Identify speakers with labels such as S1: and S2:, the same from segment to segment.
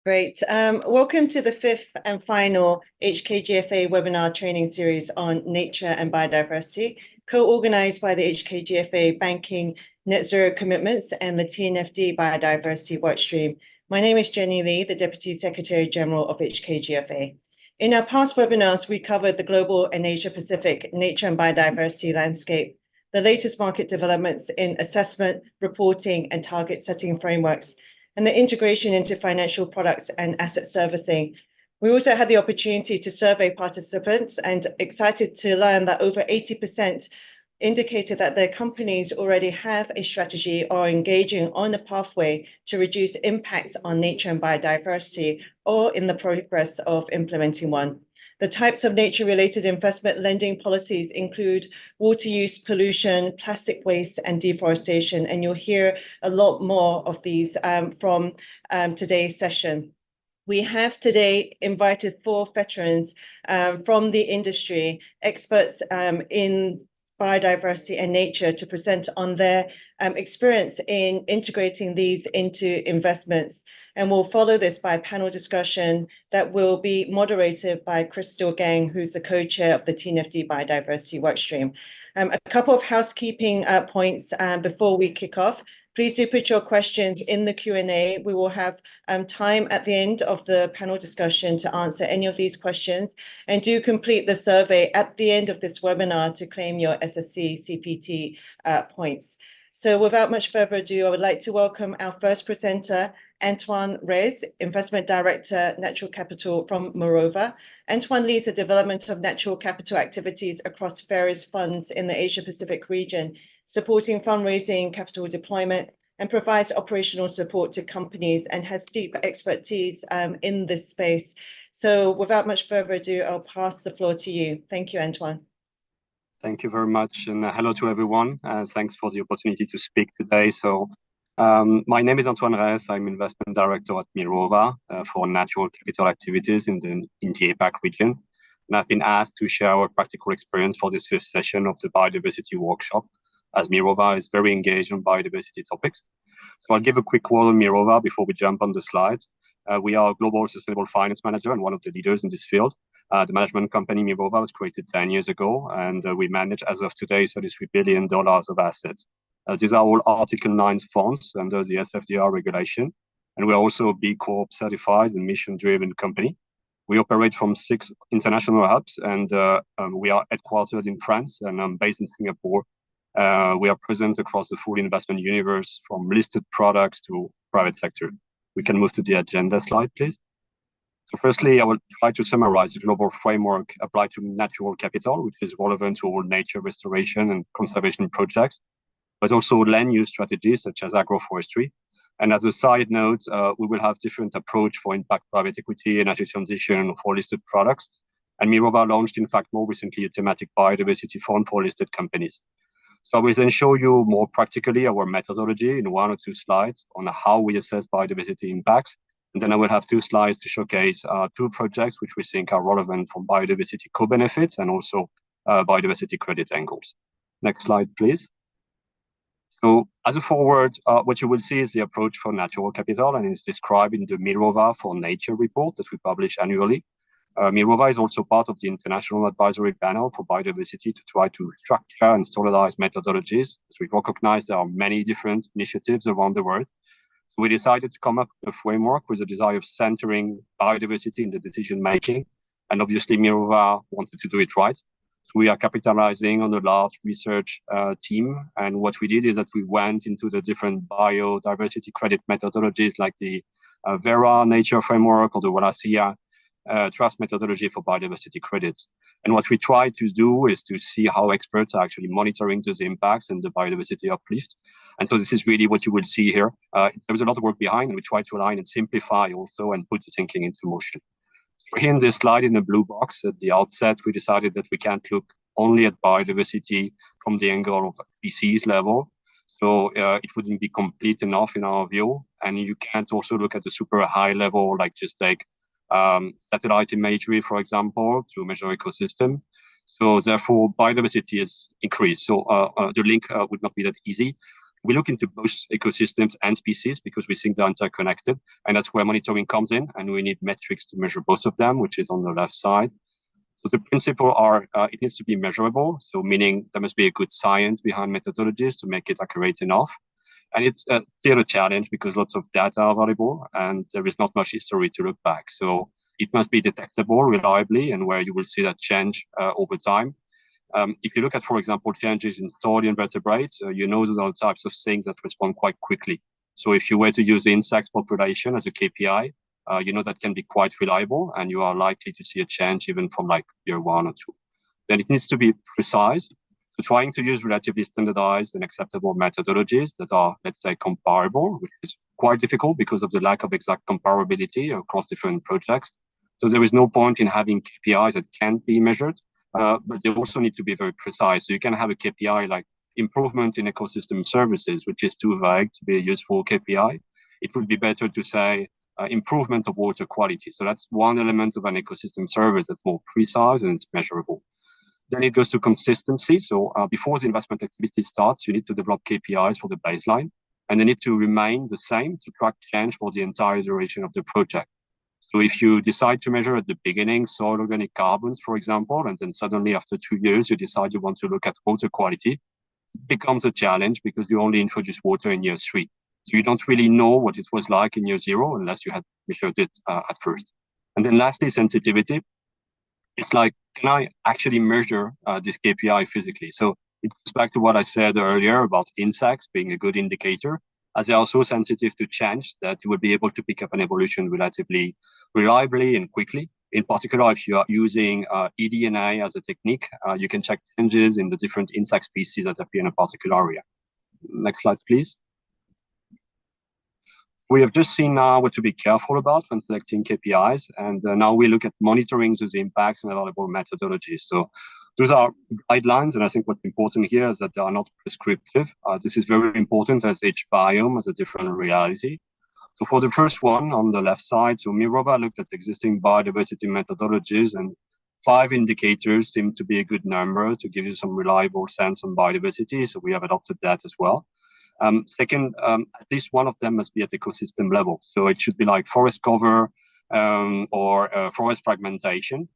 S1: Great. Welcome to the fifth and final HKGFA webinar training series on nature and biodiversity, co-organized by the HKGFA Banking Net Zero Commitments and the TNFD Biodiversity Workstream. My name is Jenny Lee, the Deputy Secretary General of HKGFA. In our past webinars, we covered the global and Asia Pacific nature and biodiversity landscape, the latest market developments in assessment, reporting, and target setting frameworks, and the integration into financial products and asset servicing. We also had the opportunity to survey participants and excited to learn that over 80% indicated that their companies already have a strategy or are engaging on a pathway to reduce impacts on nature and biodiversity or in the progress of implementing one. The types of nature-related investment lending policies include water use, pollution, plastic waste, and deforestation. And you'll hear a lot more of these from today's session. We have today invited 4 veterans from the industry, experts in biodiversity and nature, to present on their experience in integrating these into investments. And we'll follow this by a panel discussion that will be moderated by Crystal Gang, who's the co-chair of the TNFD Biodiversity Workstream. A couple of housekeeping points before we kick off. Please do put your questions in the Q&A. We will have time at the end of the panel discussion to answer any of these questions. And do complete the survey at the end of this webinar to claim your SSC CPT points. So without much further ado, I would like to welcome our first presenter, Antoine Reyes, Investment Director, Natural Capital from Mirova. Antoine leads the development of natural capital activities across various funds in the Asia-Pacific region, supporting fundraising, capital deployment, and provides operational support to companies and has deep expertise in this space. So without much further ado, I'll pass the floor to you. Thank you, Antoine.
S2: Thank you very much, and hello to everyone. Thanks for the opportunity to speak today. My name is Antoine Reyes. I'm Investment Director at Mirova for natural capital activities in the APAC region. And I've been asked to share our practical experience for this 5th session of the Biodiversity Workshop, as Mirova is very engaged on biodiversity topics. So I'll give a quick word on Mirova before we jump on the slides. We are a global sustainable finance manager and one of the leaders in this field. The management company Mirova was created 10 years ago, and we manage, as of today, $33 billion of assets. These are all Article 9 funds under the SFDR regulation, and we're also a B Corp certified and mission-driven company. We operate from 6 international hubs, and we are headquartered in France, and I'm based in Singapore. We are present across the full investment universe, from listed products to private sector. We can move to the agenda slide, please. So firstly, I will try to summarize the global framework applied to natural capital, which is relevant to all nature restoration and conservation projects, but also land use strategies such as agroforestry. And as a side note, we will have different approach for impact private equity, energy transition, for listed products. And Mirova launched, in fact, more recently, a thematic biodiversity fund for listed companies. So I will then show you more practically our methodology in 1 or 2 slides on how we assess biodiversity impacts. And then I will have 2 slides to showcase 2 projects which we think are relevant for biodiversity co-benefits and also biodiversity credit angles. Next slide, please. So as a forward, what you will see is the approach for natural capital, and it's described in the Mirova for Nature report that we publish annually. Mirova is also part of the International Advisory Panel for Biodiversity to try to structure and standardize methodologies. So we recognize there are many different initiatives around the world. So we decided to come up with a framework with a desire of centering biodiversity in the decision-making. And obviously, Mirova wanted to do it right. So we are capitalizing on a large research team. And what we did is that we went into the different biodiversity credit methodologies like the Vera Nature Framework or the Wallacea Trust methodology for biodiversity credits. And what we try to do is to see how experts are actually monitoring those impacts and the biodiversity uplift. And so this is really what you will see here. There's a lot of work behind, and we try to align and simplify also and put the thinking into motion. So here in this slide in the blue box, at the outset, we decided that we can't look only at biodiversity from the angle of species level. So it wouldn't be complete enough in our view. And you can't also look at the super high level, like just take satellite imagery, for example, to measure ecosystem. So therefore, biodiversity is increased. So the link would not be that easy. we look into both ecosystems and species because we think they're interconnected, and that's where monitoring comes in, and we need metrics to measure both of them, which is on the left side. So the principle are, it needs to be measurable, so meaning there must be a good science behind methodologies to make it accurate enough. And it's still a challenge because lots of data are available and there is not much history to look back. So it must be detectable reliably and where you will see that change over time. If you look at, for example, changes in soil invertebrates, you know those are the types of things that respond quite quickly. So if you were to use the insect population as a KPI, you know that can be quite reliable and you are likely to see a change even from like year 1 or 2. Then it needs to be precise. So trying to use relatively standardized and acceptable methodologies that are, let's say, comparable, which is quite difficult because of the lack of exact comparability across different projects. So there is no point in having KPIs that can't be measured, but they also need to be very precise. So you can have a KPI like improvement in ecosystem services, which is too vague to be a useful KPI. It would be better to say improvement of water quality. So that's one element of an ecosystem service that's more precise and it's measurable. Then it goes to consistency. So before the investment activity starts, you need to develop KPIs for the baseline, and they need to remain the same to track change for the entire duration of the project. So if you decide to measure at the beginning soil organic carbons, for example, and then suddenly after 2 years, you decide you want to look at water quality, it becomes a challenge because you only introduce water in year 3. So you don't really know what it was like in year 0 unless you had measured it at first. And then lastly, sensitivity. It's like, can I actually measure this KPI physically? So it goes back to what I said earlier about insects being a good indicator, as they are so sensitive to change that you will be able to pick up an evolution relatively reliably and quickly. In particular, if you are using eDNA as a technique, you can check changes in the different insect species that appear in a particular area. Next slide, please. We have just seen now what to be careful about when selecting KPIs, and now we look at monitoring those impacts and available methodologies. So those are guidelines, and I think what's important here is that they are not prescriptive. This is very important as each biome has a different reality. So for the first one on the left side, so Mirova looked at existing biodiversity methodologies, and 5 indicators seem to be a good number to give you some reliable sense on biodiversity. So we have adopted that as well. Second, at least one of them must be at ecosystem level. So it should be like forest cover or forest fragmentation.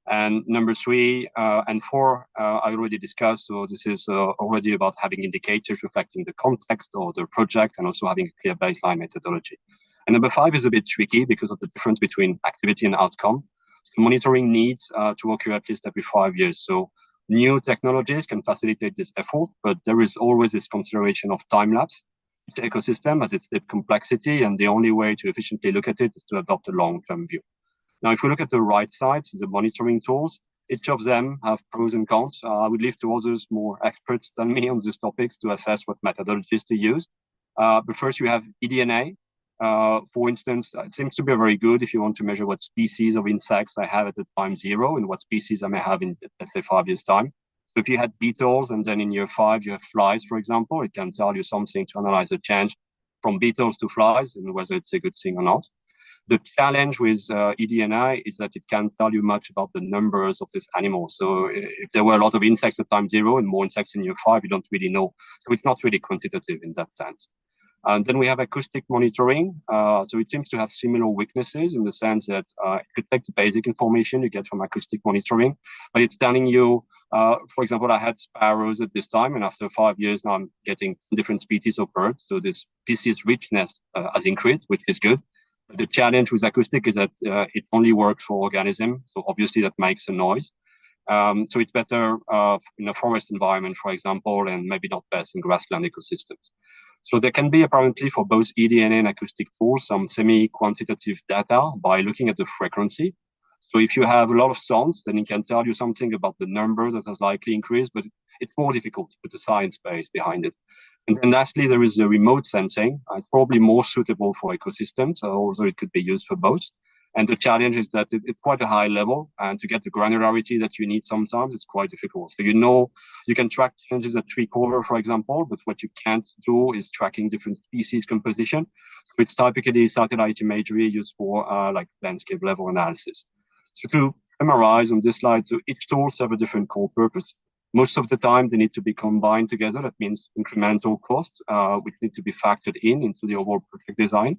S2: And number 3 and 4, I already discussed. So this is already about having indicators reflecting the context or the project and also having a clear baseline methodology. And number 5 is a bit tricky because of the difference between activity and outcome. So monitoring needs to occur at least every 5 years. So new technologies can facilitate this effort, but there is always this consideration of time lapse. The ecosystem has its deep complexity, and the only way to efficiently look at it is to adopt a long-term view. Now, if we look at the right side, so the monitoring tools, each of them have pros and cons. I would leave to others more experts than me on this topic to assess what methodologies to use. But first, you have eDNA. For instance, it seems to be very good if you want to measure what species of insects I have at the time 0 and what species I may have in, let's say, 5 years' time. So if you had beetles and then in year 5 you have flies, for example, it can tell you something to analyze the change from beetles to flies and whether it's a good thing or not. The challenge with eDNA is that it can't tell you much about the numbers of this animal. So if there were a lot of insects at time 0 and more insects in year 5, you don't really know. So it's not really quantitative in that sense. And then we have acoustic monitoring. So it seems to have similar weaknesses in the sense that it could take the basic information you get from acoustic monitoring, but it's telling you, for example, I had sparrows at this time, and after 5 years now I'm getting different species of birds. So this species richness has increased, which is good. But the challenge with acoustic is that it only works for organisms. So obviously that makes a noise. So it's better in a forest environment, for example, and maybe not best in grassland ecosystems. So there can be apparently for both eDNA and acoustic tools some semi-quantitative data by looking at the frequency. So if you have a lot of sounds, then it can tell you something about the number that has likely increased, but it's more difficult to put a science base behind it. And then lastly, there is the remote sensing. It's probably more suitable for ecosystems, although it could be used for both. And the challenge is that it's quite a high level, and to get the granularity that you need sometimes, it's quite difficult. So you can track changes at tree cover, for example, but what you can't do is tracking different species composition. So it's typically satellite imagery used for like landscape level analysis. So to summarize on this slide, so each tool serves a different core purpose. Most of the time, they need to be combined together. That means incremental costs, which need to be factored into the overall project design.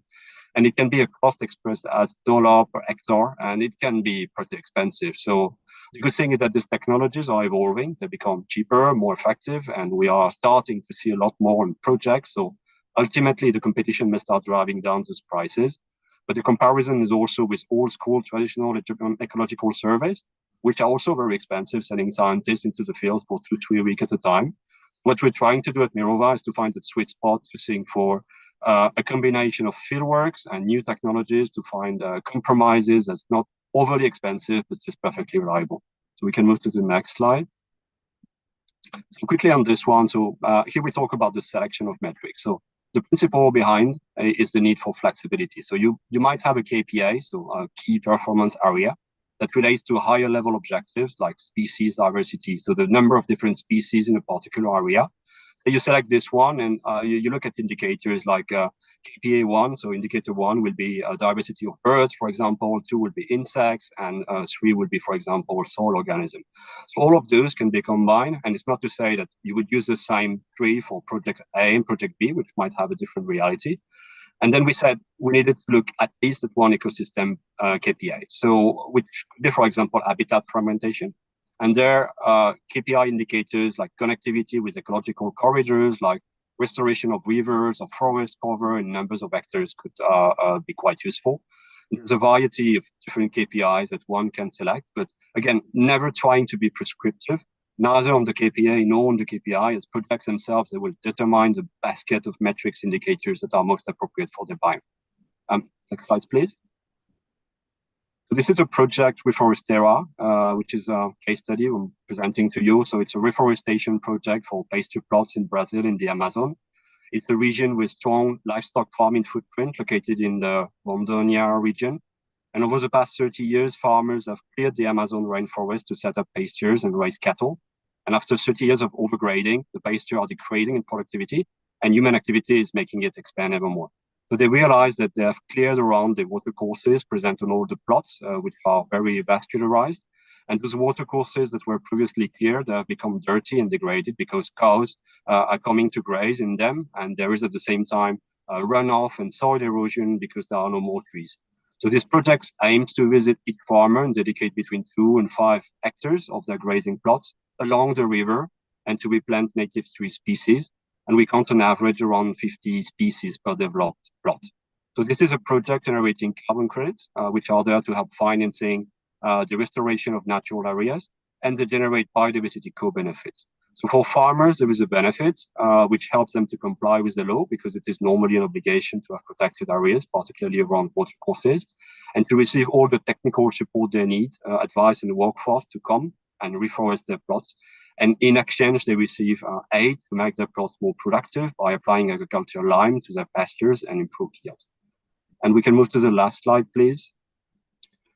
S2: And it can be a cost expressed as dollar per hectare, and it can be pretty expensive. So the good thing is that these technologies are evolving. They become cheaper, more effective, and we are starting to see a lot more in projects. So ultimately, the competition may start driving down those prices. But the comparison is also with old school traditional ecological surveys, which are also very expensive, sending scientists into the field for 2-3 weeks at a time. What we're trying to do at Mirova is to find the sweet spot to think for a combination of fieldworks and new technologies to find compromises that's not overly expensive, but just perfectly reliable. So we can move to the next slide. So quickly on this one, so here we talk about the selection of metrics. So the principle behind is the need for flexibility. So you might have a KPI, so a key performance area, that relates to higher level objectives like species diversity, so the number of different species in a particular area. So you select this one and you look at indicators like KPA 1, so indicator 1 will be diversity of birds, for example, 2 will be insects, and 3 will be, for example, soil organism. So all of those can be combined, and it's not to say that you would use the same 3 for project A and project B, which might have a different reality. And then we said we needed to look at least at one ecosystem KPI. So which could be, for example, habitat fragmentation. And there KPI indicators like connectivity with ecological corridors, like restoration of rivers or forest cover and numbers of hectares could be quite useful. There's a variety of different KPIs that one can select, but again, never trying to be prescriptive, neither on the KPA nor on the KPI. As projects themselves, they will determine the basket of metrics indicators that are most appropriate for the biome. Next slide, please. So this is a project Reforestera, which is a case study I'm presenting to you. So it's a reforestation project for pasture plots in Brazil in the Amazon. It's a region with strong livestock farming footprint located in the Rondônia region. And over the past 30 years, farmers have cleared the Amazon rainforest to set up pastures and raise cattle. And after 30 years of overgrading, the pastures are decreasing in productivity, and human activity is making it expand ever more. So they realized that they have cleared around the watercourses present on all the plots, which are very vascularized. And those watercourses that were previously cleared have become dirty and degraded because cows are coming to graze in them. And there is at the same time runoff and soil erosion because there are no more trees. So this project aims to visit each farmer and dedicate between 2 and 5 hectares of their grazing plots along the river and to replant native tree species. And we count on average around 50 species per developed plot. So this is a project generating carbon credits, which are there to help financing the restoration of natural areas, and they generate biodiversity co-benefits. So for farmers, there is a benefit which helps them to comply with the law because it is normally an obligation to have protected areas, particularly around watercourses, and to receive all the technical support they need, advice and workforce to come and reforest their plots. And in exchange, they receive aid to make their plots more productive by applying agricultural lime to their pastures and improve yields. And we can move to the last slide, please.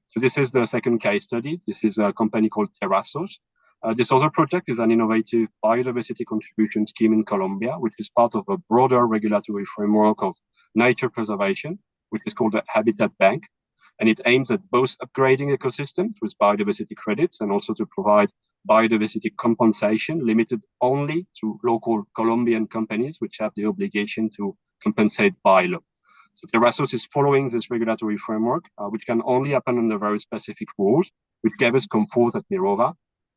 S2: So this is the second case study. This is a company called Terrazos. This other project is an innovative biodiversity contribution scheme in Colombia, which is part of a broader regulatory framework of nature preservation, which is called the Habitat Bank. And it aims at both upgrading ecosystems with biodiversity credits and also to provide biodiversity compensation limited only to local Colombian companies, which have the obligation to compensate by law. So Terrazos is following this regulatory framework, which can only happen under very specific rules, which gave us comfort at Mirova.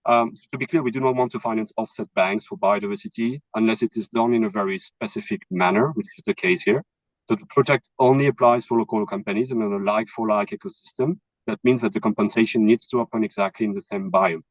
S2: To be clear, we do not want to finance offset banks for biodiversity unless it is done in a very specific manner, which is the case here. So the project only applies for local companies and on a like-for-like ecosystem. That means that the compensation needs to happen exactly in the same biome.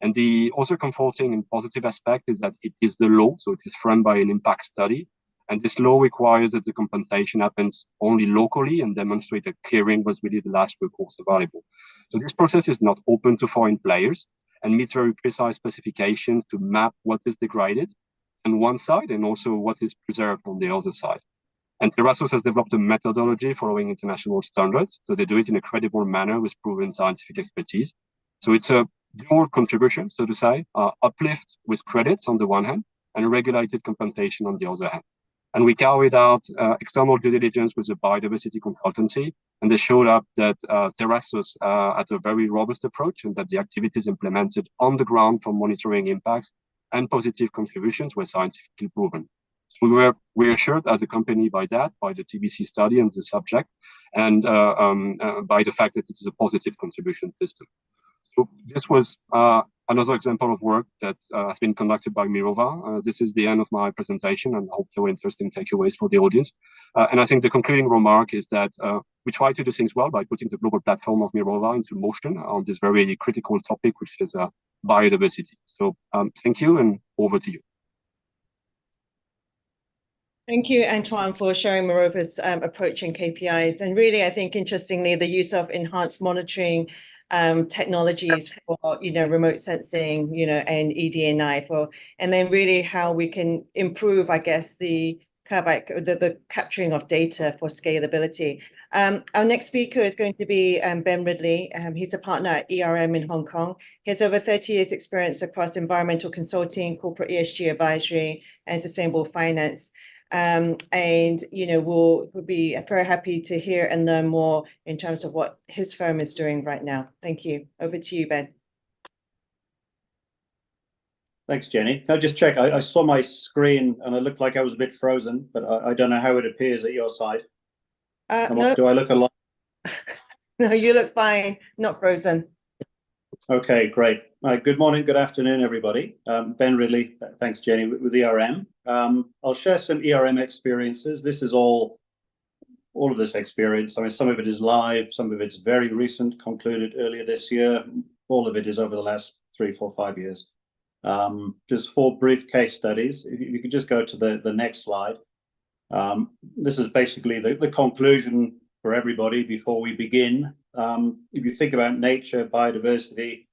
S2: And the also comforting and positive aspect is that it is the law, so it is framed by an impact study. And this law requires that the compensation happens only locally and demonstrate that clearing was really the last recourse available. So this process is not open to foreign players and meets very precise specifications to map what is degraded on one side and also what is preserved on the other side. And Terrazos has developed a methodology following international standards. So they do it in a credible manner with proven scientific expertise. So it's a dual contribution, so to say, uplift with credits on the one hand and regulated compensation on the other hand. And we carried out external due diligence with a biodiversity consultancy, and they showed up that Terrazos had a very robust approach and that the activities implemented on the ground for monitoring impacts and positive contributions were scientifically proven. So we were reassured as a company by that, by the TBC study and the subject, and by the fact that it is a positive contribution system. So this was another example of work that has been conducted by Mirova. This is the end of my presentation, and I hope there were interesting takeaways for the audience. And I think the concluding remark is that we try to do things well by putting the global platform of Mirova into motion on this very critical topic, which is biodiversity. So thank you, and over to you.
S1: Thank you, Antoine, for sharing Mirova's approach and KPIs. And really, I think, interestingly, the use of enhanced monitoring technologies for, remote sensing, and ED&I and then really how we can improve, I guess, the capturing of data for scalability. Our next speaker is going to be Ben Ridley. He's a partner at ERM in Hong Kong. He has over 30 years experience across environmental consulting, corporate ESG advisory, and sustainable finance. And we'll be very happy to hear and learn more in terms of what his firm is doing right now. Thank you. Over to you, Ben.
S3: Thanks, Jenny. Can I just check? I saw my screen and it looked like I was a bit frozen, but I don't know how it appears at your side.
S1: No.
S3: Do I look alive?
S1: No, you look fine. Not frozen.
S3: Okay, great. Good morning, good afternoon, everybody. Ben Ridley, thanks, Jenny, with ERM. I'll share some ERM experiences. This is all of this experience. I mean, some of it is live, some of it's very recent, concluded earlier this year. All of it is over the last 3, 4, 5 years. Just 4 brief case studies. If you could just go to the next slide. This is basically the conclusion for everybody before we begin. If you think about nature, biodiversity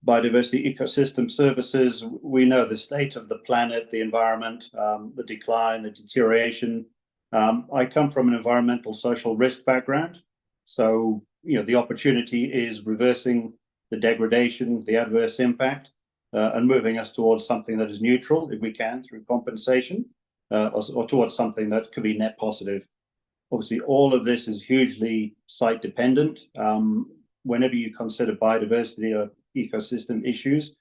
S3: ecosystem services, we know the state of the planet, the environment, the decline, the deterioration. I come from an environmental social risk background. So, the opportunity is reversing the degradation, the adverse impact, and moving us towards something that is neutral, if we can, through compensation, or towards something that could be net positive. Obviously, all of this is hugely site dependent. Whenever you consider biodiversity or ecosystem issues,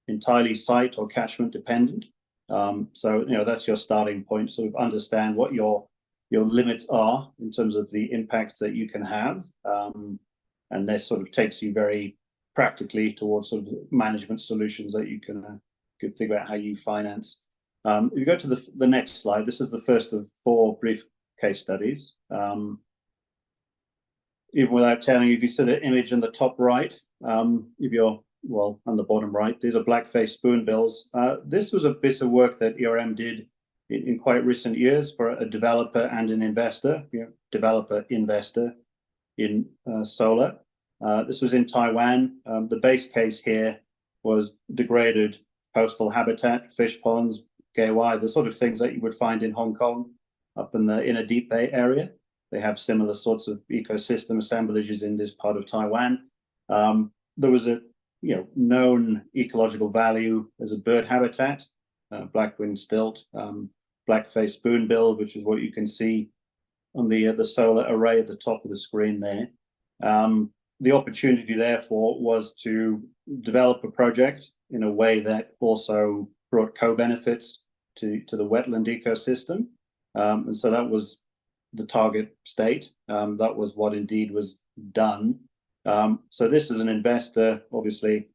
S3: entirely site or catchment dependent. So, that's your starting point. Sort of understand what your limits are in terms of the impacts that you can have. And this sort of takes you very practically towards sort of management solutions that you can think about how you finance. If you go to the next slide, this is the first of 4 brief case studies. Even without telling you, if you see the image in the top right, if you're, on the bottom right, these are black-faced spoonbills. This was a bit of work that ERM did in quite recent years for a developer and an investor, developer-investor in solar. This was in Taiwan. The base case here was degraded coastal habitat, fish ponds, gay, the sort of things that you would find in Hong Kong, up in the inner Deep Bay area. They have similar sorts of ecosystem assemblages in this part of Taiwan. There was a known ecological value as a bird habitat, black-winged stilt, black-faced spoonbill, which is what you can see on the solar array at the top of the screen there. The opportunity, therefore, was to develop a project in a way that also brought co-benefits to the wetland ecosystem. And so that was the target state. That was what indeed was done. So this is an investor, obviously,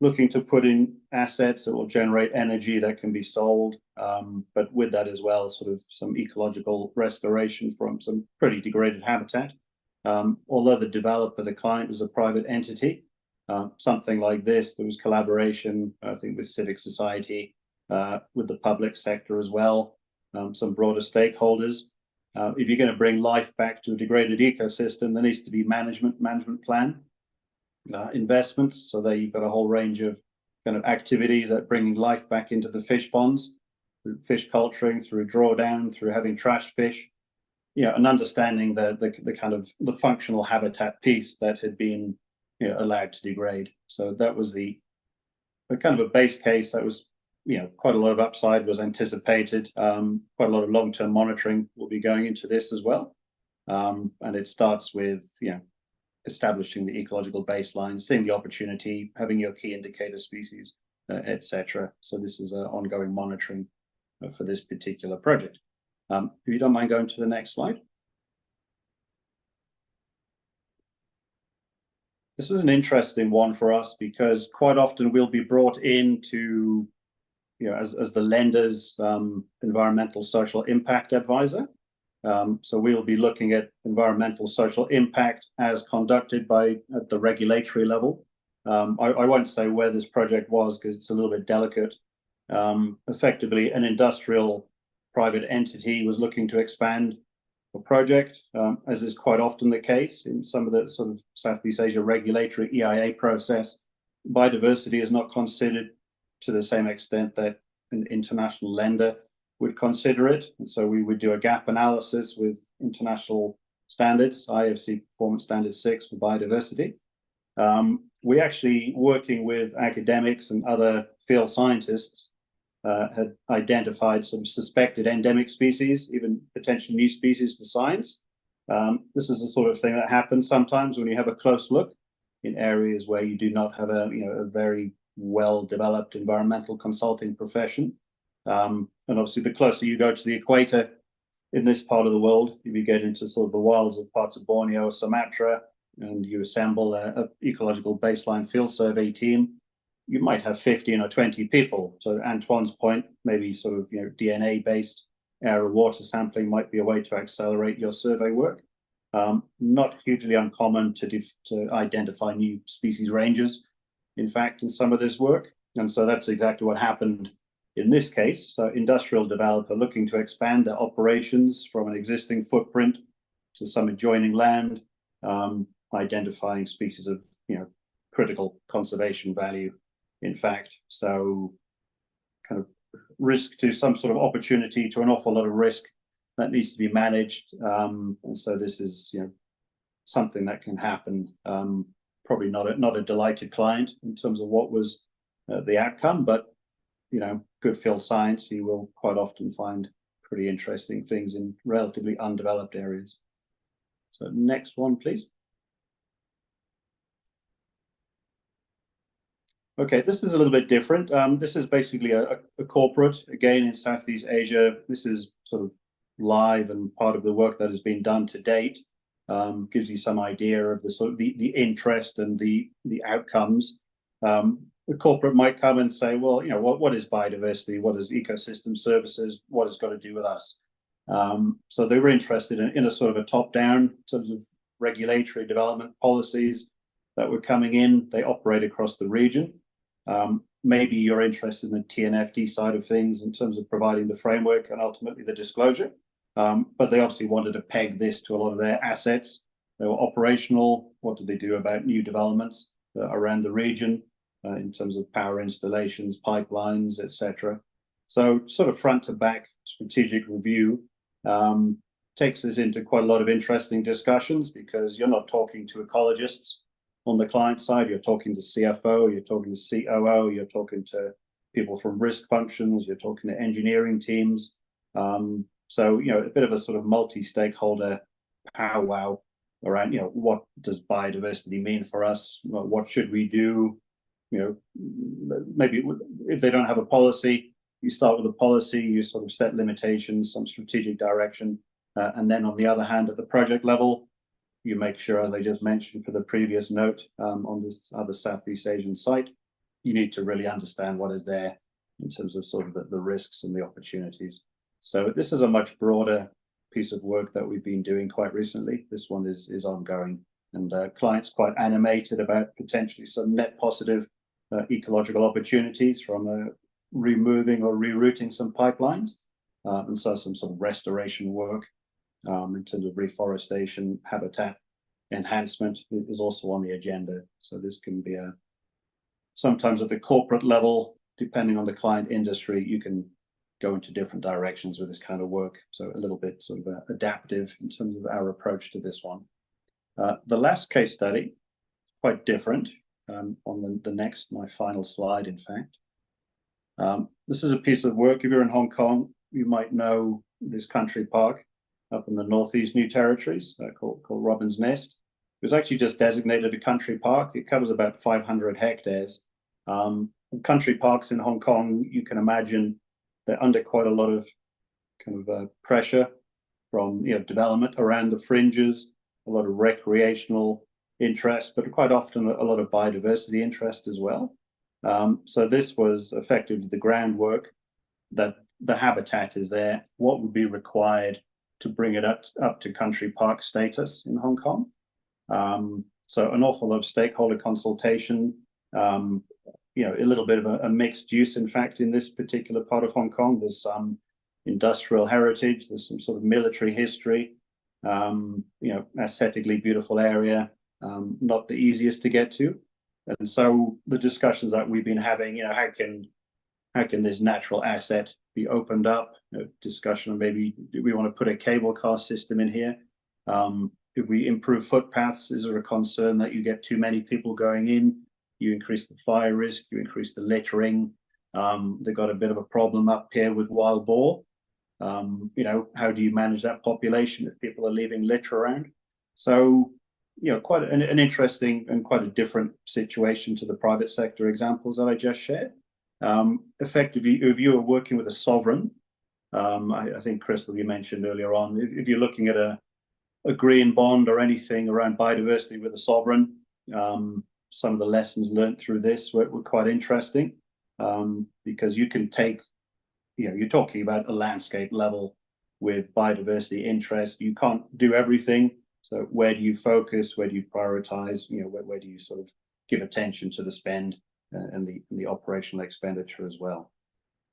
S3: looking to put in assets that will generate energy that can be sold, but with that as well, sort of some ecological restoration from some pretty degraded habitat. Although the developer, the client, was a private entity, something like this, there was collaboration, I think, with civic society, with the public sector as well, some broader stakeholders. If you're going to bring life back to a degraded ecosystem, there needs to be management plan, investments. So there you've got a whole range of kind of activities that bringing life back into the fish ponds, through fish culturing, through drawdown, through having trash fish, and understanding the kind of the functional habitat piece that had been allowed to degrade. So that was the kind of a base case that was quite a lot of upside was anticipated. Quite a lot of long-term monitoring will be going into this as well. And it starts with establishing the ecological baseline, seeing the opportunity, having your key indicator species etc. So this is ongoing monitoring for this particular project. If you don't mind going to the next slide. This was an interesting one for us because quite often we'll be brought in to, as the lender's environmental social impact advisor. So we'll be looking at environmental social impact as conducted at the regulatory level. I won't say where this project was because it's a little bit delicate. Effectively, an industrial private entity was looking to expand a project, as is quite often the case in some of the sort of Southeast Asia regulatory EIA process. Biodiversity is not considered to the same extent that an international lender would consider it. And so we would do a gap analysis with international standards, IFC Performance Standard 6 for biodiversity. We actually, working with academics and other field scientists, had identified some suspected endemic species, even potential new species for science. This is the sort of thing that happens sometimes when you have a close look in areas where you do not have a very well-developed environmental consulting profession. And obviously, the closer you go to the equator in this part of the world, if you get into sort of the wilds of parts of Borneo or Sumatra, and you assemble an ecological baseline field survey team, you might have 15 or 20 people. So Antoine's point, maybe sort of DNA-based air or water sampling might be a way to accelerate your survey work. Not hugely uncommon to identify new species ranges, in fact, in some of this work. And so that's exactly what happened in this case. So industrial developer looking to expand their operations from an existing footprint to some adjoining land, identifying species of critical conservation value, in fact. So kind of risk to some sort of opportunity to an awful lot of risk that needs to be managed. And so this is something that can happen. Probably not a delighted client in terms of what was the outcome, but good field science, you will quite often find pretty interesting things in relatively undeveloped areas. So next one, please. Okay, this is a little bit different. This is basically a corporate, again, in Southeast Asia. This is sort of live and part of the work that has been done to date. Gives you some idea of the sort of the interest and the outcomes. The corporate might come and say, well, what is biodiversity? What is ecosystem services? What has got to do with us? So they were interested in a sort of a top-down in terms of regulatory development policies that were coming in. They operate across the region. Maybe you're interested in the TNFD side of things in terms of providing the framework and ultimately the disclosure. But they obviously wanted to peg this to a lot of their assets. They were operational. What did they do about new developments around the region in terms of power installations, pipelines, etc. So sort of front to back strategic review takes us into quite a lot of interesting discussions because you're not talking to ecologists on the client side, you're talking to CFO, you're talking to COO, you're talking to people from risk functions, you're talking to engineering teams. So, a bit of a sort of multi-stakeholder powwow around, what does biodiversity mean for us? What should we do? Maybe if they don't have a policy, you start with a policy, you sort of set limitations, some strategic direction. And then on the other hand, at the project level, you make sure, as I just mentioned for the previous note on this other Southeast Asian site, you need to really understand what is there in terms of sort of the risks and the opportunities. So this is a much broader piece of work that we've been doing quite recently. This one is ongoing, and clients quite animated about potentially some net positive ecological opportunities from removing or rerouting some pipelines, and so some sort of restoration work in terms of reforestation, habitat enhancement is also on the agenda. So this can be sometimes at the corporate level, depending on the client industry, you can go into different directions with this kind of work. So a little bit sort of adaptive in terms of our approach to this one. The last case study, quite different, on the next, my final slide, in fact. This is a piece of work. If you're in Hong Kong, you might know this country park up in the Northeast New Territories called Robin's Nest. It was actually just designated a country park. It covers about 500 hectares. country parks in Hong Kong, you can imagine they're under quite a lot of kind of pressure from development around the fringes, a lot of recreational interest, but quite often a lot of biodiversity interest as well. So this was effectively the groundwork that the habitat is there. What would be required to bring it up to country park status in Hong Kong? So an awful lot of stakeholder consultation, a little bit of a mixed use, in fact, in this particular part of Hong Kong. There's some industrial heritage, there's some sort of military history, aesthetically beautiful area, not the easiest to get to. And so the discussions that we've been having, how can this natural asset be opened up? Discussion of maybe, do we want to put a cable car system in here? If we improve footpaths, is there a concern that you get too many people going in? You increase the fire risk, you increase the littering. They've got a bit of a problem up here with wild boar. How do you manage that population if people are leaving litter around? So, quite an interesting and quite a different situation to the private sector examples that I just shared. Effectively, if you are working with a sovereign, I think, Crystal, you mentioned earlier on, if you're looking at a green bond or anything around biodiversity with a sovereign, some of the lessons learned through this were quite interesting, because you can take, you're talking about a landscape level with biodiversity interest. You can't do everything. So where do you focus? Where do you prioritize? Where do you sort of give attention to the spend and the operational expenditure as well?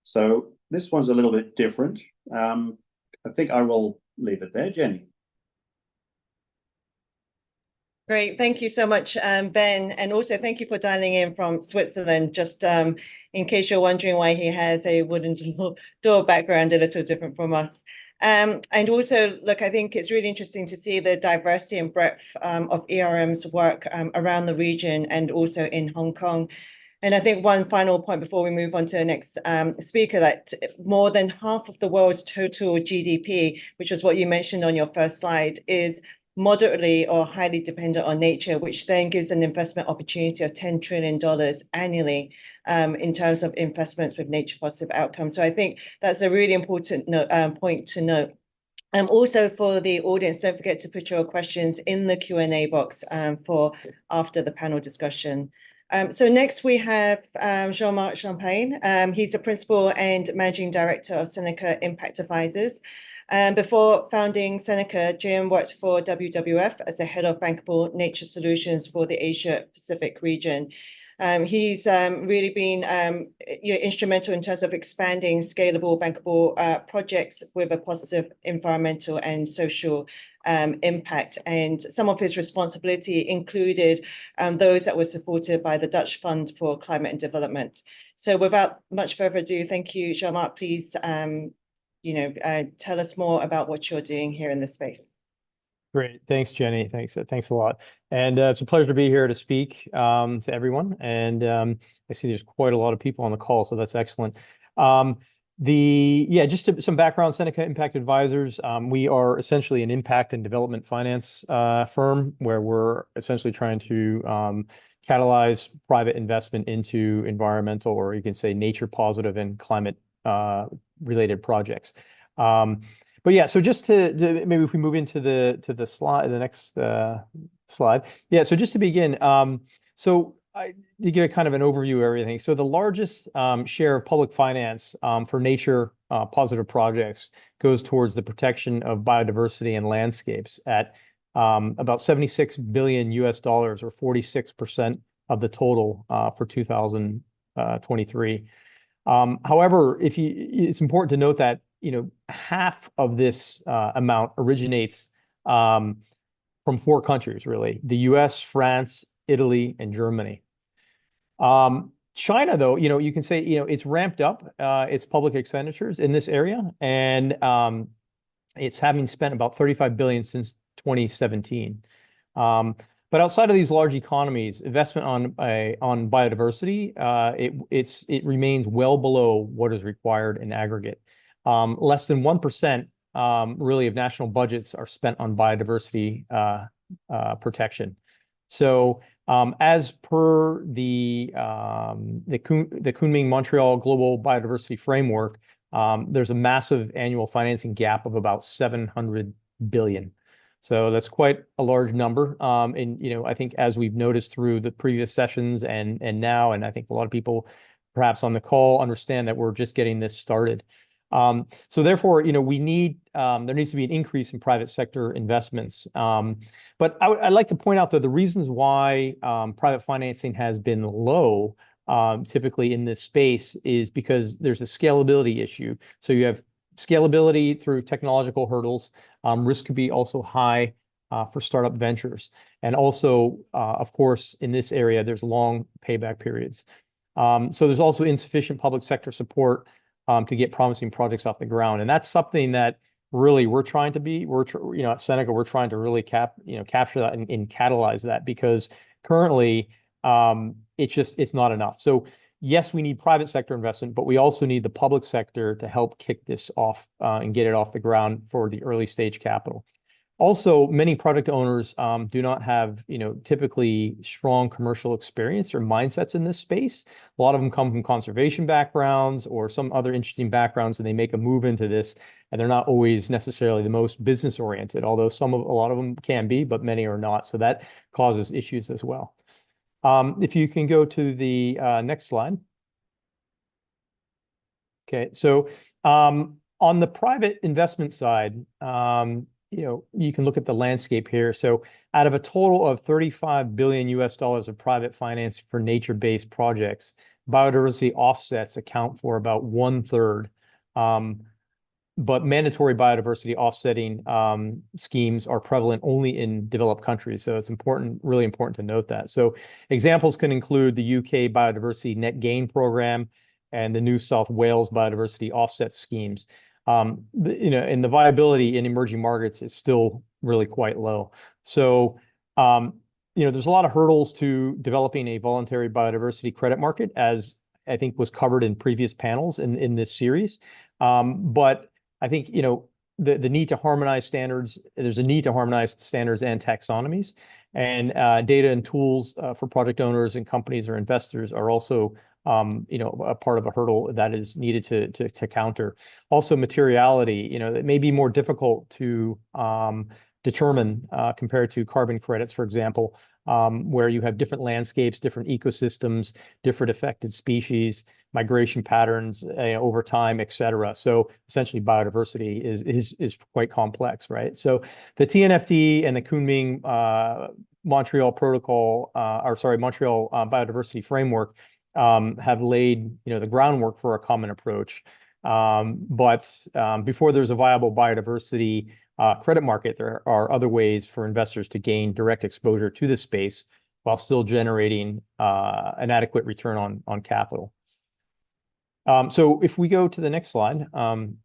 S3: So this one's a little bit different. I think I will leave it there, Jenny.
S1: Great, thank you so much, Ben, and also thank you for dialing in from Switzerland. Just in case you're wondering why he has a wooden door background, a little different from us. And also, look, I think it's really interesting to see the diversity and breadth of ERM's work around the region and also in Hong Kong. And I think one final point before we move on to the next speaker, that more than half of the world's total GDP, which was what you mentioned on your first slide, is moderately or highly dependent on nature, which then gives an investment opportunity of $10 trillion annually in terms of investments with nature positive outcomes. So I think that's a really important point to note. Also for the audience, don't forget to put your questions in the Q&A box for after the panel discussion. So next we have Jean-Marc Champagne. He's a principal and managing director of Seneca Impact Advisors. Before founding Seneca, Jim worked for WWF as the head of bankable nature solutions for the Asia Pacific region. He's really been instrumental in terms of expanding scalable bankable projects with a positive environmental and social impact. And some of his responsibility included those that were supported by the Dutch Fund for Climate and Development. So without much further ado, thank you, Jean-Marc. Please tell us more about what you're doing here in this space.
S4: Great. Thanks, Jenny. Thanks a lot. And it's a pleasure to be here to speak to everyone. And I see there's quite a lot of people on the call, so that's excellent. Some background, Seneca Impact Advisors. We are essentially an impact and development finance firm where we're essentially trying to catalyze private investment into environmental, or you can say nature positive and climate related projects. But yeah, so just to maybe if we move into the slide, the next slide. Yeah, so just to begin, to give a kind of an overview of everything. So the largest share of public finance for nature positive projects goes towards the protection of biodiversity and landscapes at about $76 billion US, or 46% of the total for 2023. However, it's important to note that half of this amount originates from 4 countries, really: the US, France, Italy, and Germany. China, though, you can say it's ramped up its public expenditures in this area, and it's having spent about $35 billion since 2017. But outside of these large economies, investment on biodiversity, it remains well below what is required in aggregate. Less than 1% really of national budgets are spent on biodiversity protection. So As per the Kunming-Montreal Global Biodiversity Framework, there's a massive annual financing gap of about 700 billion. So that's quite a large number. And I think as we've noticed through the previous sessions and now, and I think a lot of people perhaps on the call understand that we're just getting this started. So therefore, we need there needs to be an increase in private sector investments. But I'd like to point out that the reasons why private financing has been low typically in this space is because there's a scalability issue. So you have scalability through technological hurdles. Risk could be also high for startup ventures. And also, of course, in this area, there's long payback periods. So there's also insufficient public sector support to get promising projects off the ground. And that's something that really we're trying to be, at Seneca, we're trying to really capture that and catalyze that, because currently it's not enough. So yes, we need private sector investment, but we also need the public sector to help kick this off and get it off the ground for the early stage capital. Also, many product owners do not have, typically strong commercial experience or mindsets in this space. A lot of them come from conservation backgrounds or some other interesting backgrounds, and they make a move into this, and they're not always necessarily the most business oriented, although a lot of them can be, but many are not. So that causes issues as well. If you can go to the next slide. Okay, so on the private investment side, you can look at the landscape here. So out of a total of $35 billion of private finance for nature-based projects, biodiversity offsets account for about 1/3. But mandatory biodiversity offsetting schemes are prevalent only in developed countries. So it's really important to note that. So examples can include the UK Biodiversity Net Gain Program and the New South Wales Biodiversity Offset Schemes. And the viability in emerging markets is still really quite low. So, there's a lot of hurdles to developing a voluntary biodiversity credit market, as I think was covered in previous panels in this series. But I think, the need to harmonize standards, there's a need to harmonize standards and taxonomies, and data and tools for project owners and companies or investors are also a part of a hurdle that is needed to counter. Also, materiality, it may be more difficult to determine compared to carbon credits, for example, where you have different landscapes, different ecosystems, different affected species, migration patterns over time, et cetera. So essentially, biodiversity is quite complex, right? So the TNFD and the Kunming Montreal Montreal Biodiversity Framework have laid the groundwork for a common approach. But before there's a viable biodiversity credit market, there are other ways for investors to gain direct exposure to this space while still generating an adequate return on capital. So if we go to the next slide, and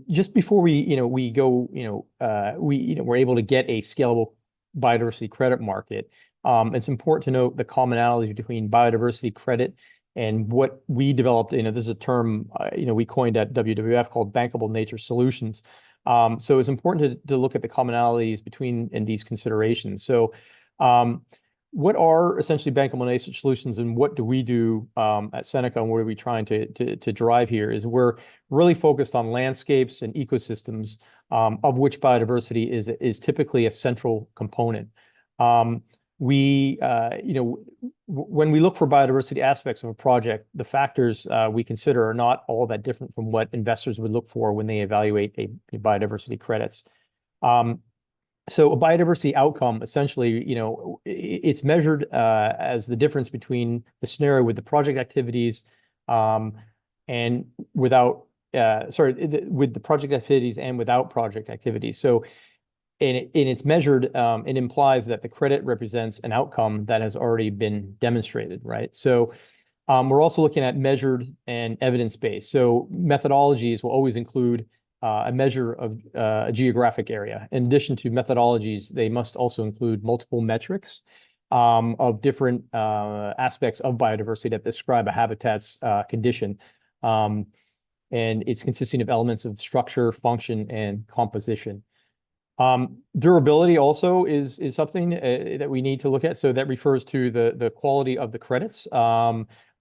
S4: just before we go, we're able to get a scalable biodiversity credit market. It's important to note the commonality between biodiversity credit and what we developed. This is a term we coined at WWF called bankable nature solutions. So it's important to look at the commonalities between these considerations. So what are essentially bankable nature solutions, and what do we do at Seneca, and what are we trying to drive here? Is we're really focused on landscapes and ecosystems, of which biodiversity is typically a central component. When we look for biodiversity aspects of a project, the factors we consider are not all that different from what investors would look for when they evaluate a biodiversity credits. So a biodiversity outcome, essentially, it's measured as the difference between the scenario with the project activities and without, with the project activities and without project activities. So and it's measured, it implies that the credit represents an outcome that has already been demonstrated, right? So we're also looking at measured and evidence-based. So methodologies will always include a measure of a geographic area. In addition to methodologies, they must also include multiple metrics of different aspects of biodiversity that describe a habitat's condition. And it's consisting of elements of structure, function, and composition. Durability also is something that we need to look at. So that refers to the quality of the credits,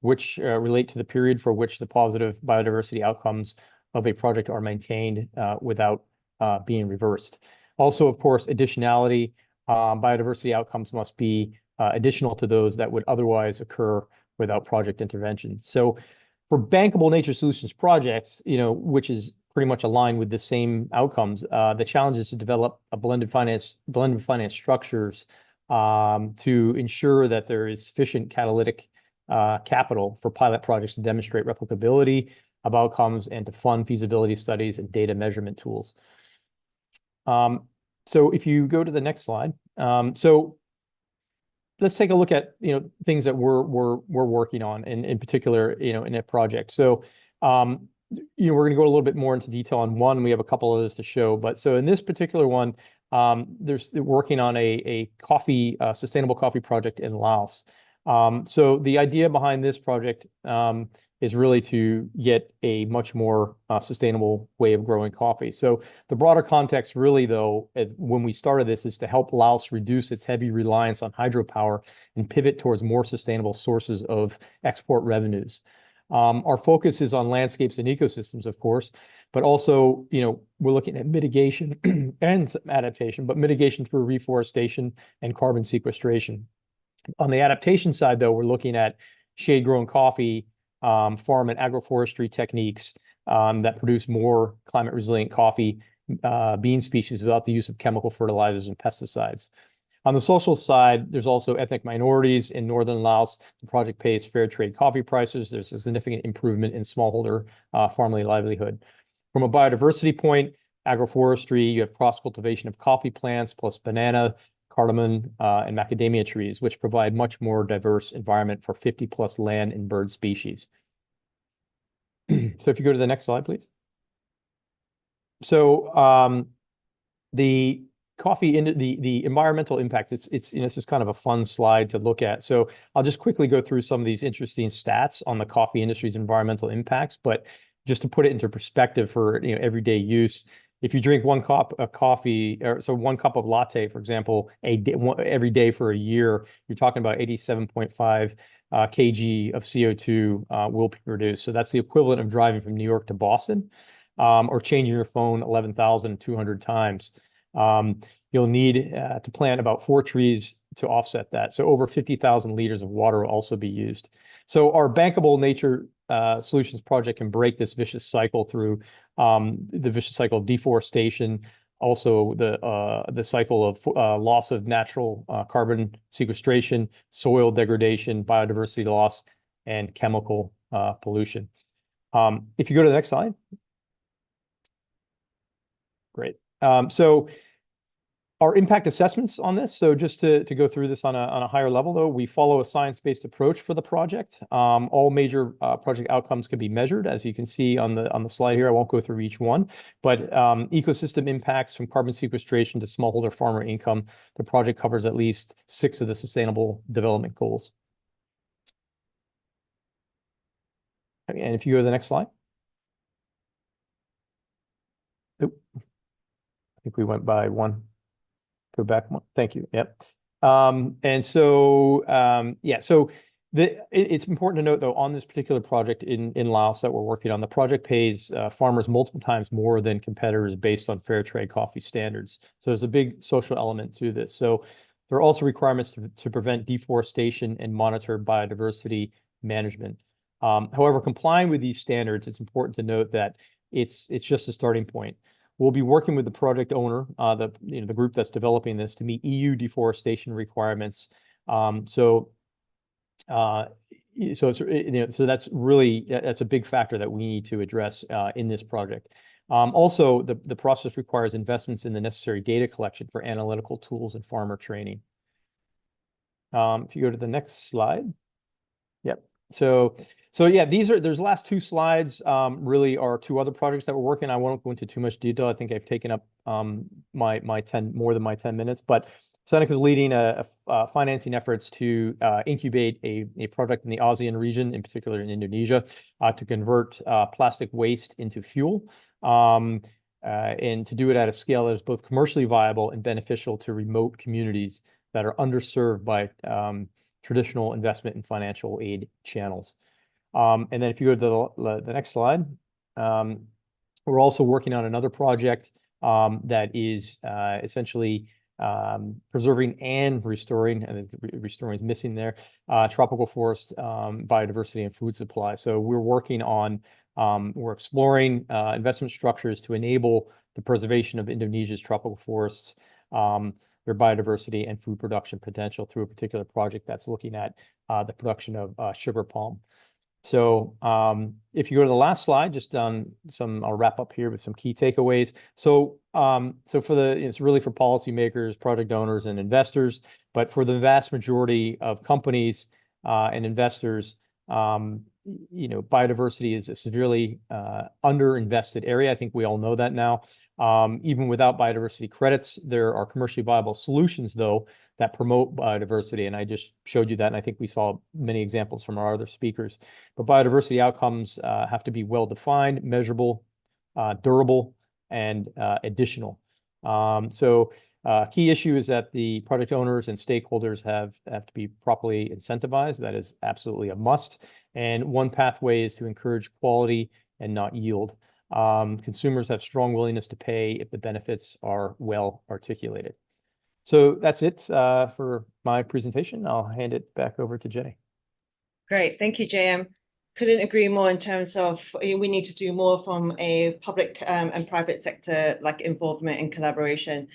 S4: which relate to the period for which the positive biodiversity outcomes of a project are maintained without being reversed. Also, of course, additionality. Biodiversity outcomes must be additional to those that would otherwise occur without project intervention. So for bankable nature solutions projects, which is pretty much aligned with the same outcomes, the challenge is to develop a blended finance structures to ensure that there is sufficient catalytic capital for pilot projects to demonstrate replicability of outcomes and to fund feasibility studies and data measurement tools. So if you go to the next slide, so let's take a look at things that we're working on, in particular in a project. So we're going to go a little bit more into detail on one. We have a couple others to show, but so in this particular one, they're working on a sustainable coffee project in Laos. So the idea behind this project is really to get a much more sustainable way of growing coffee. So the broader context really, though, when we started this, is to help Laos reduce its heavy reliance on hydropower and pivot towards more sustainable sources of export revenues. Our focus is on landscapes and ecosystems, of course, but also, we're looking at mitigation and adaptation, but mitigation through reforestation and carbon sequestration. On the adaptation side, though, we're looking at shade-grown coffee, farm and agroforestry techniques that produce more climate-resilient coffee bean species without the use of chemical fertilizers and pesticides. On the social side, there's also ethnic minorities in northern Laos. The project pays fair trade coffee prices. There's a significant improvement in smallholder farmland livelihood. From a biodiversity point, agroforestry, you have cross-cultivation of coffee plants plus banana, cardamom, and macadamia trees, which provide much more diverse environment for 50+ land and bird species. So if you go to the next slide, please. So the coffee the environmental impacts, it's this is kind of a fun slide to look at. So I'll just quickly go through some of these interesting stats on the coffee industry's environmental impacts, but just to put it into perspective for everyday use. If you drink one cup of coffee, or so 1 cup of latte, for example, every day for a year, you're talking about 87.5 kg of CO2 will be produced. So that's the equivalent of driving from New York to Boston, or changing your phone 11,200 times. You'll need to plant about 4 trees to offset that. So over 50,000 liters of water will also be used. So our bankable nature solutions project can break this vicious cycle through the vicious cycle of deforestation, also the cycle of loss of natural carbon sequestration, soil degradation, biodiversity loss, and chemical pollution. If you go to the next slide. Great. So our impact assessments on this. So just to go through this on a higher level, though, we follow a science-based approach for the project. All major project outcomes can be measured, as you can see on the slide here. I won't go through each one, but ecosystem impacts from carbon sequestration to smallholder farmer income. The project covers at least 6 of the Sustainable Development Goals. And if you go to the next slide. Oop. I think we went by one. Go back one. Thank you. Yep. And so, yeah, so it's important to note, though, on this particular project in Laos that we're working on, the project pays farmers multiple times more than competitors based on fair trade coffee standards. So there's a big social element to this. So there are also requirements to prevent deforestation and monitor biodiversity management. However, complying with these standards, it's important to note that it's just a starting point. We'll be working with the project owner, the group that's developing this, to meet EU deforestation requirements. So that's really a big factor that we need to address in this project. Also, the process requires investments in the necessary data collection for analytical tools and farmer training. If you go to the next slide. Yep. So yeah, there's last 2 slides really are 2 other projects that we're working on. I won't go into too much detail. I think I've taken up more than my 10 minutes, but Seneca is leading financing efforts to incubate a project in the ASEAN region, in particular in Indonesia, to convert plastic waste into fuel. and to do it at a scale that is both commercially viable and beneficial to remote communities that are underserved by traditional investment and financial aid channels. And then if you go to the next slide, we're also working on another project that is essentially preserving and restoring, and restoring is missing there, tropical forest biodiversity and food supply. So we're working on, we're exploring investment structures to enable the preservation of Indonesia's tropical forests, their biodiversity and food production potential through a particular project that's looking at the production of sugar palm. So if you go to the last slide, just I'll wrap up here with some key takeaways. So it's really for policymakers, project owners, and investors, but for the vast majority of companies and investors, biodiversity is a severely underinvested area. I think we all know that now. Even without biodiversity credits, there are commercially viable solutions, though, that promote biodiversity. And I just showed you that, and I think we saw many examples from our other speakers. But biodiversity outcomes have to be well-defined, measurable, durable, and additional. Key issue is that the project owners and stakeholders have to be properly incentivized. That is absolutely a must. And one pathway is to encourage quality and not yield. Consumers have strong willingness to pay if the benefits are well articulated. So that's it for my presentation. I'll hand it back over to Jenny.
S1: Great, thank you, JM. Couldn't agree more in terms of we need to do more from a public and private sector involvement and collaboration,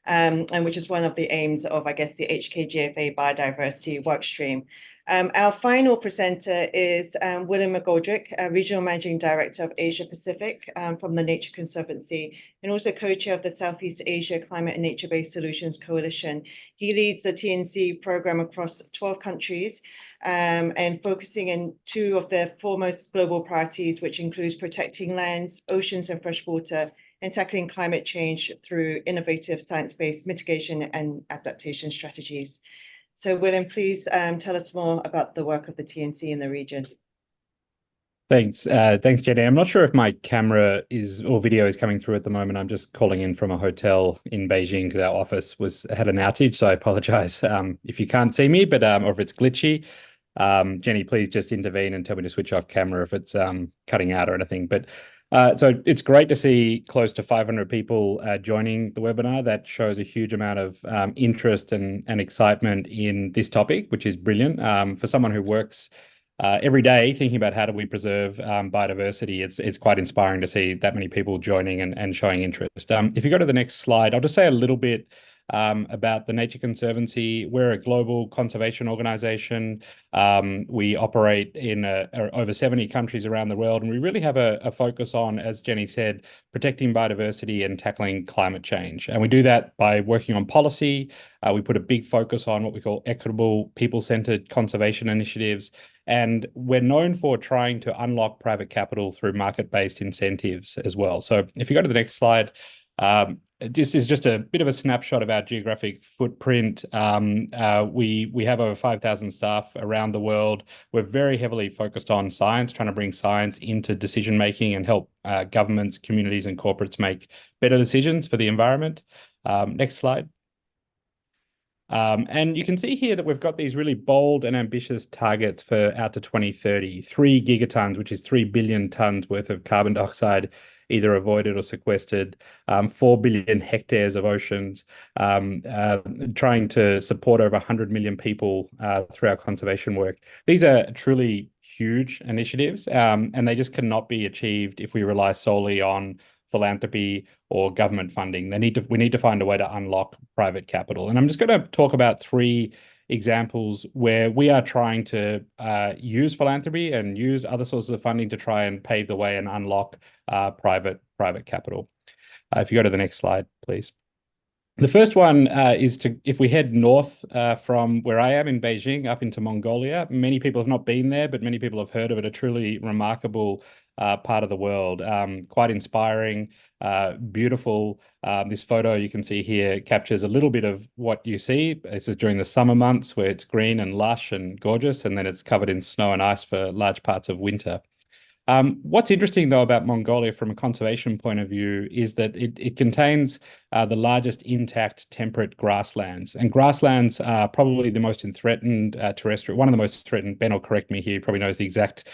S1: and which is one of the aims of, I guess, the HKGFA biodiversity workstream. Our final presenter is William McGoldrick, Regional Managing Director of Asia Pacific from the Nature Conservancy, and also co-chair of the Southeast Asia Climate and Nature-Based Solutions Coalition. He leads the TNC program across 12 countries and focusing in two of their foremost global priorities, which includes protecting lands, oceans, and freshwater, and tackling climate change through innovative science-based mitigation and adaptation strategies. So William, please tell us more about the work of the TNC in the region.
S5: Thanks. Thanks, Jenny. I'm not sure if my camera or video is coming through at the moment. I'm just calling in from a hotel in Beijing because our office had an outage. So I apologize if you can't see me, but or if it's glitchy. Jenny, please just intervene and tell me to switch off camera if it's cutting out or anything. But so it's great to see close to 500 people joining the webinar. That shows a huge amount of interest and excitement in this topic, which is brilliant. For someone who works every day thinking about how do we preserve biodiversity, it's quite inspiring to see that many people joining and showing interest. If you go to the next slide, I'll just say a little bit about the Nature Conservancy. We're a global conservation organization. We operate in over 70 countries around the world, and we really have a focus on, as Jenny said, protecting biodiversity and tackling climate change. And we do that by working on policy. We put a big focus on what we call equitable, people-centered conservation initiatives. And we're known for trying to unlock private capital through market-based incentives as well. So if you go to the next slide, this is just a bit of a snapshot of our geographic footprint. We have over 5,000 staff around the world. We're very heavily focused on science, trying to bring science into decision-making and help governments, communities, and corporates make better decisions for the environment. Next slide. And you can see here that we've got these really bold and ambitious targets for out to 2030, 3 gigatons, which is 3 billion tons worth of carbon dioxide either avoided or sequestered, 4 billion hectares of oceans, trying to support over 100 million people through our conservation work. These are truly huge initiatives, and they just cannot be achieved if we rely solely on philanthropy or government funding. We need to find a way to unlock private capital. And I'm just going to talk about 3 examples where we are trying to use philanthropy and use other sources of funding to try and pave the way and unlock private capital. If you go to the next slide, please. The first one is if we head north from where I am in Beijing up into Mongolia. Many people have not been there, but many people have heard of it. A truly remarkable part of the world, quite inspiring, beautiful. This photo you can see here captures a little bit of what you see. This is during the summer months where it's green and lush and gorgeous, and then it's covered in snow and ice for large parts of winter. What's interesting, though, about Mongolia from a conservation point of view is that it contains the largest intact temperate grasslands. And grasslands are probably the most threatened terrestrial, one of the most threatened, Ben will correct me here, he probably knows the exact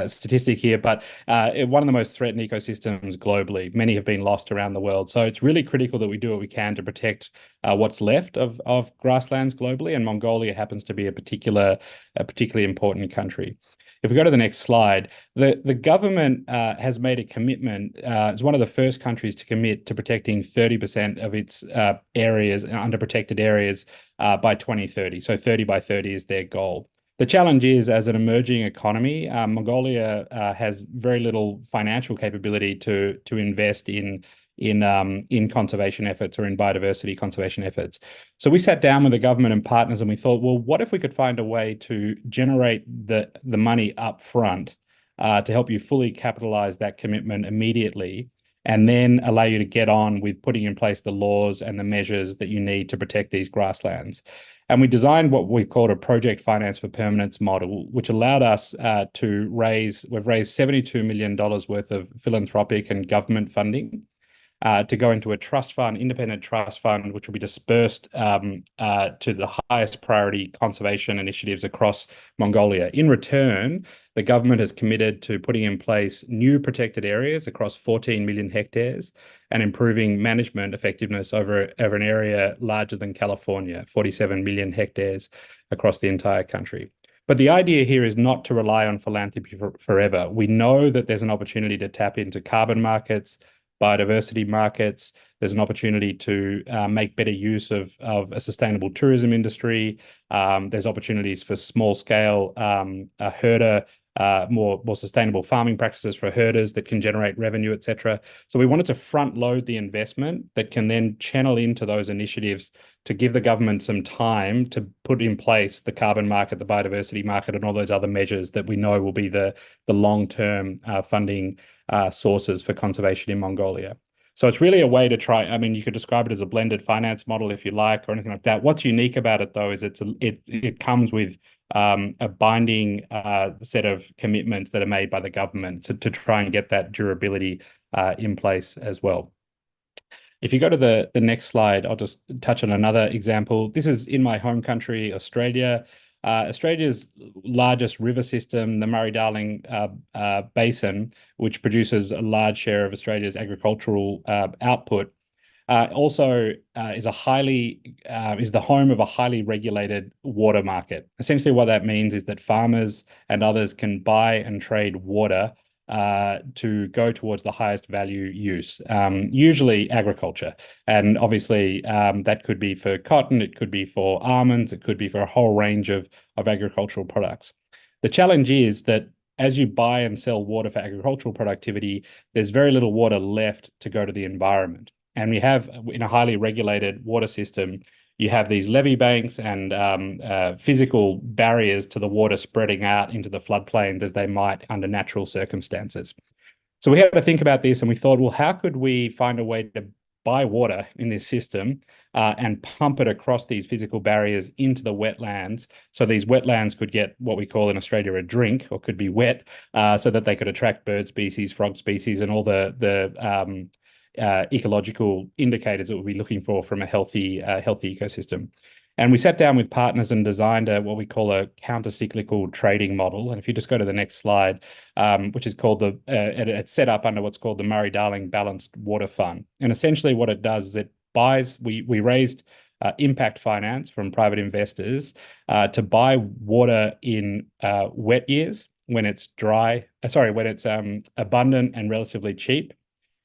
S5: statistic here, but one of the most threatened ecosystems globally. Many have been lost around the world. So it's really critical that we do what we can to protect what's left of grasslands globally. And Mongolia happens to be a particularly important country. If we go to the next slide, the government has made a commitment. It's one of the first countries to commit to protecting 30% of its areas, under protected areas, by 2030. So 30 by 30 is their goal. The challenge is, as an emerging economy, Mongolia has very little financial capability to invest in conservation efforts or in biodiversity conservation efforts. So we sat down with the government and partners and we thought, well, what if we could find a way to generate the money up front to help you fully capitalize that commitment immediately, and then allow you to get on with putting in place the laws and the measures that you need to protect these grasslands. And we designed what we called a project finance for permanence model, which allowed us we've raised $72 million worth of philanthropic and government funding to go into a trust fund, independent trust fund, which will be dispersed to the highest priority conservation initiatives across Mongolia. In return, the government has committed to putting in place new protected areas across 14 million hectares and improving management effectiveness over an area larger than California, 47 million hectares across the entire country. But the idea here is not to rely on philanthropy forever. We know that there's an opportunity to tap into carbon markets, biodiversity markets. There's an opportunity to make better use of a sustainable tourism industry. There's opportunities for small scale herder, more sustainable farming practices for herders that can generate revenue, etc. So we wanted to front load the investment that can then channel into those initiatives to give the government some time to put in place the carbon market, the biodiversity market, and all those other measures that we know will be the long-term funding sources for conservation in Mongolia. So it's really a way to try, I mean, you could describe it as a blended finance model if you like, or anything like that. What's unique about it, though, is it comes with a binding set of commitments that are made by the government to try and get that durability in place as well. If you go to the next slide, I'll just touch on another example. This is in my home country, Australia. Australia's largest river system, the Murray-Darling Basin, which produces a large share of Australia's agricultural output, also is the home of a highly regulated water market. Essentially, what that means is that farmers and others can buy and trade water to go towards the highest value use, usually agriculture. And obviously, that could be for cotton, it could be for almonds, it could be for a whole range of agricultural products. The challenge is that as you buy and sell water for agricultural productivity, there's very little water left to go to the environment. And we have, in a highly regulated water system, you have these levee banks and physical barriers to the water spreading out into the floodplains as they might under natural circumstances. So we had to think about this and we thought, well, how could we find a way to buy water in this system and pump it across these physical barriers into the wetlands, so these wetlands could get what we call in Australia a drink, or could be wet, so that they could attract bird species, frog species, and all the ecological indicators that we'll be looking for from a healthy ecosystem. And we sat down with partners and designed what we call a counter-cyclical trading model. And if you just go to the next slide, which is called it's set up under what's called the Murray-Darling Balanced Water Fund. And essentially what it does is it buys, we raised impact finance from private investors to buy water in wet years when it's abundant and relatively cheap.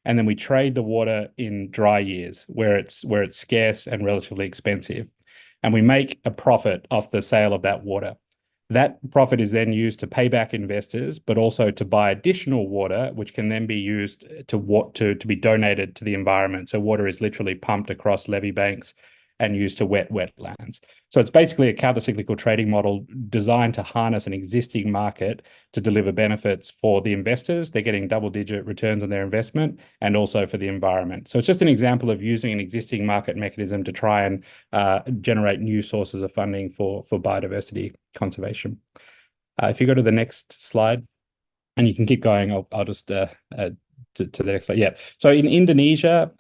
S5: And then we trade the water in dry years where it's scarce and relatively expensive. And we make a profit off the sale of that water. That profit is then used to pay back investors, but also to buy additional water, which can then be used to be donated to the environment. So water is literally pumped across levee banks and used to wetlands. So it's basically a counter-cyclical trading model designed to harness an existing market to deliver benefits for the investors. They're getting double-digit returns on their investment, and also for the environment. So it's just an example of using an existing market mechanism to try and generate new sources of funding for biodiversity conservation. If you go to the next slide. And you can keep going. I'll just to the next slide. Yeah. So in Indonesia,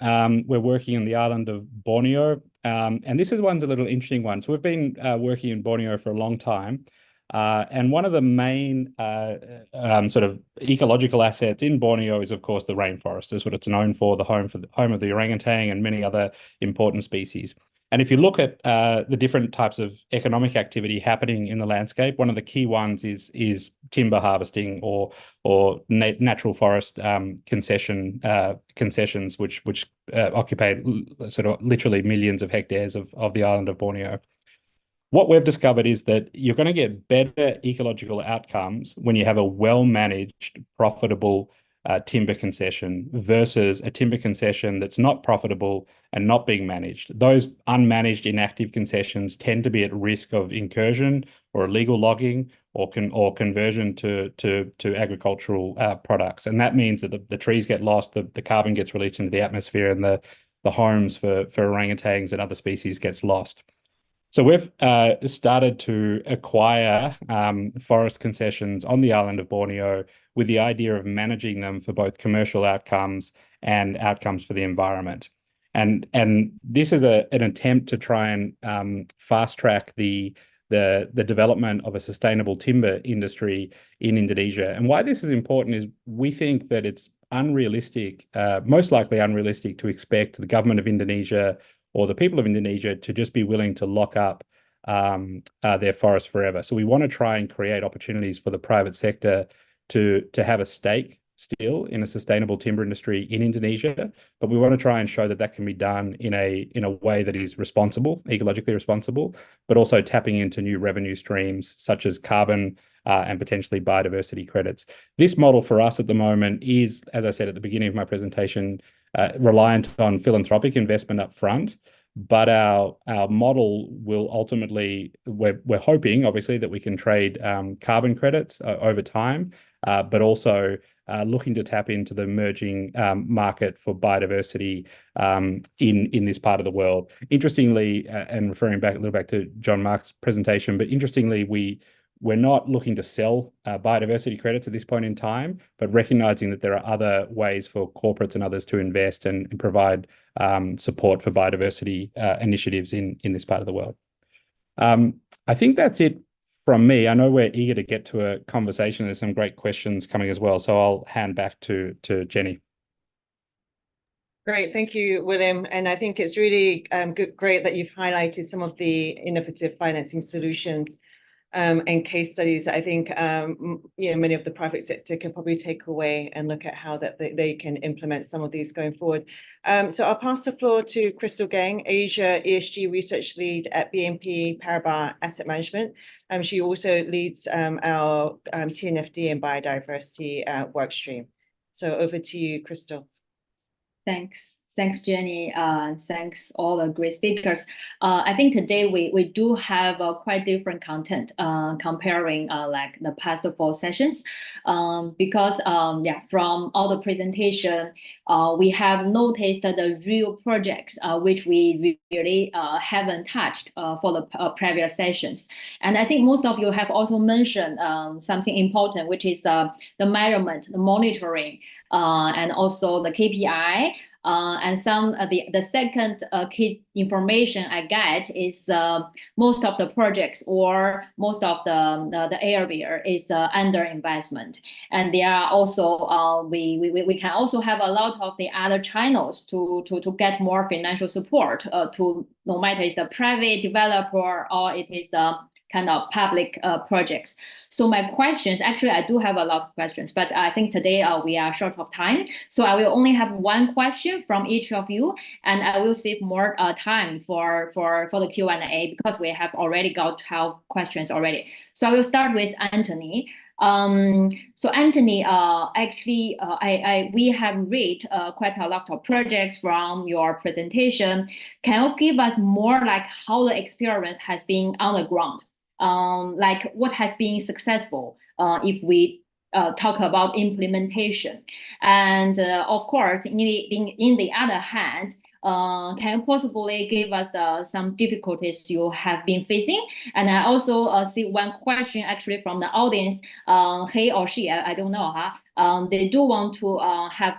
S5: we're working on the island of Borneo. And this one's a little interesting one. So we've been working in Borneo for a long time. And one of the main sort of ecological assets in Borneo is, of course, the rainforest. That's what it's known for, the home of the orangutan and many other important species. And if you look at the different types of economic activity happening in the landscape, one of the key ones is timber harvesting or natural forest concessions, which occupy sort of literally millions of hectares of the island of Borneo. What we've discovered is that you're going to get better ecological outcomes when you have a well-managed, profitable timber concession versus a timber concession that's not profitable and not being managed. Those unmanaged, inactive concessions tend to be at risk of incursion or illegal logging or conversion to agricultural products. And that means that the trees get lost, the carbon gets released into the atmosphere, and the homes for orangutans and other species gets lost. So we've started to acquire forest concessions on the island of Borneo with the idea of managing them for both commercial outcomes and outcomes for the environment. And this is an attempt to try and fast track the development of a sustainable timber industry in Indonesia. And why this is important is we think that it's unrealistic, most likely unrealistic, to expect the government of Indonesia or the people of Indonesia to just be willing to lock up their forests forever. So we want to try and create opportunities for the private sector to have a stake still in a sustainable timber industry in Indonesia, but we want to try and show that can be done in a way that is responsible, ecologically responsible, but also tapping into new revenue streams such as carbon and potentially biodiversity credits. This model for us at the moment is, as I said at the beginning of my presentation, reliant on philanthropic investment up front, but our model will ultimately, we're hoping obviously that we can trade carbon credits over time, but also looking to tap into the emerging market for biodiversity in this part of the world. Interestingly, and referring back a little back to John Mark's presentation, but interestingly, we're not looking to sell biodiversity credits at this point in time, but recognizing that there are other ways for corporates and others to invest and provide support for biodiversity initiatives in this part of the world. I think that's it from me. I know we're eager to get to a conversation. There's some great questions coming as well, so I'll hand back to Jenny.
S1: Great, thank you, William. And I think it's really great that you've highlighted some of the innovative financing solutions and case studies. I think many of the private sector can probably take away and look at how that they can implement some of these going forward. So I'll pass the floor to Crystal Gang, Asia ESG Research Lead at BNP Paribas Asset Management. She also leads our TNFD and biodiversity work stream. So over to you, Crystal.
S6: Thanks. Thanks, Jenny. Thanks all the great speakers. I think today we do have quite different content comparing like the past 4 sessions because from all the presentation, we have noticed the real projects which we really haven't touched for the previous sessions. And I think most of you have also mentioned something important, which is the measurement, the monitoring, and also the KPI. And the second key information I get is most of the projects or most of the area is under investment, and there are also we can also have a lot of the other channels to get more financial support to, no matter it's the private developer or it is the kind of public projects. So my questions, actually I do have a lot of questions, but I think today we are short of time. So I will only have one question from each of you, and I will save more time for the Q&A because we have already got 12 questions already. So I will start with Anthony. So Anthony, actually, we have read quite a lot of projects from your presentation. Can you give us more like how the experience has been on the ground? Like what has been successful if we talk about implementation, and of course in the other hand, Can you possibly give us some difficulties you have been facing? And I also see one question actually from the audience. He or she, I don't know, they do want to have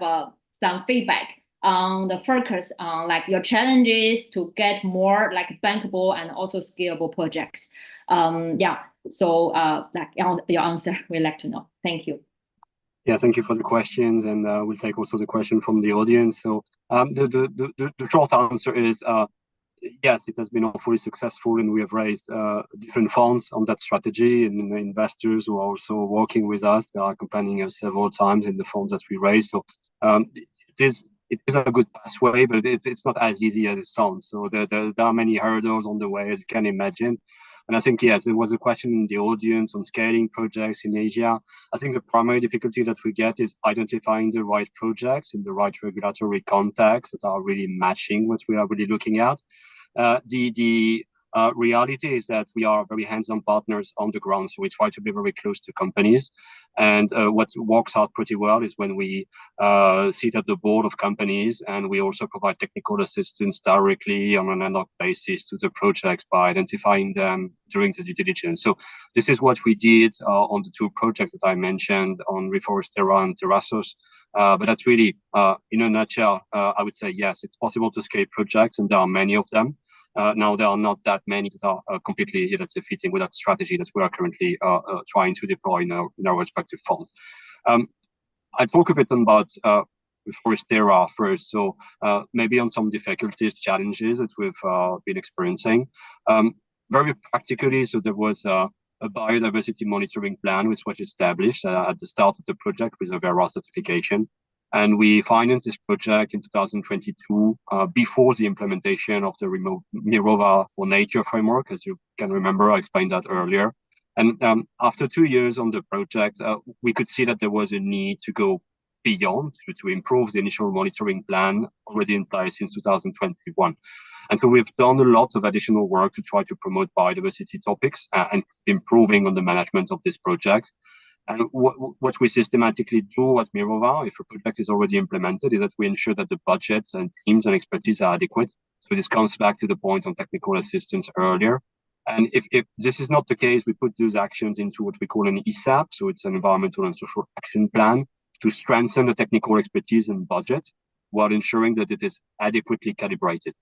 S6: some feedback on the focus on like your challenges to get more like bankable and also scalable projects. Yeah, so like your answer, we'd like to know. Thank you.
S2: Yeah, thank you for the questions, and we'll take also the question from the audience. So the short answer is yes, it has been fully successful, and we have raised different funds on that strategy, and investors who are also working with us. They are accompanying us several times in the funds that we raised. So it is a good pathway, but it's not as easy as it sounds. So there are many hurdles on the way, as you can imagine. And I think, yes, there was a question in the audience on scaling projects in Asia. I think the primary difficulty that we get is identifying the right projects in the right regulatory context that are really matching what we are really looking at. The reality is that we are very hands-on partners on the ground, so we try to be very close to companies. And what works out pretty well is when we sit at the board of companies, and we also provide technical assistance directly on an ad hoc basis to the projects by identifying them during the due diligence. So this is what we did on the two projects that I mentioned on Reforestera and Terrasos. But that's really, in a nutshell, I would say, yes, it's possible to scale projects, and there are many of them. Now, there are not that many that are completely, let's say, fitting with that strategy that we are currently trying to deploy in our respective funds. I talk a bit about Forestera first. So maybe on some difficulties, challenges that we've been experiencing. Very practically, so there was a biodiversity monitoring plan which was established at the start of the project with a Verra certification. And we financed this project in 2022 before the implementation of the Mirova for Nature framework. As you can remember, I explained that earlier. And after 2 years on the project, we could see that there was a need to go beyond to improve the initial monitoring plan already in place since 2021. And so we've done a lot of additional work to try to promote biodiversity topics and improving on the management of this project. And what we systematically do at Mirova, if a project is already implemented, is that we ensure that the budgets and teams and expertise are adequate. So this comes back to the point on technical assistance earlier. And if this is not the case, we put those actions into what we call an ESAP, so it's an environmental and social action plan, to strengthen the technical expertise and budget while ensuring that it is adequately calibrated.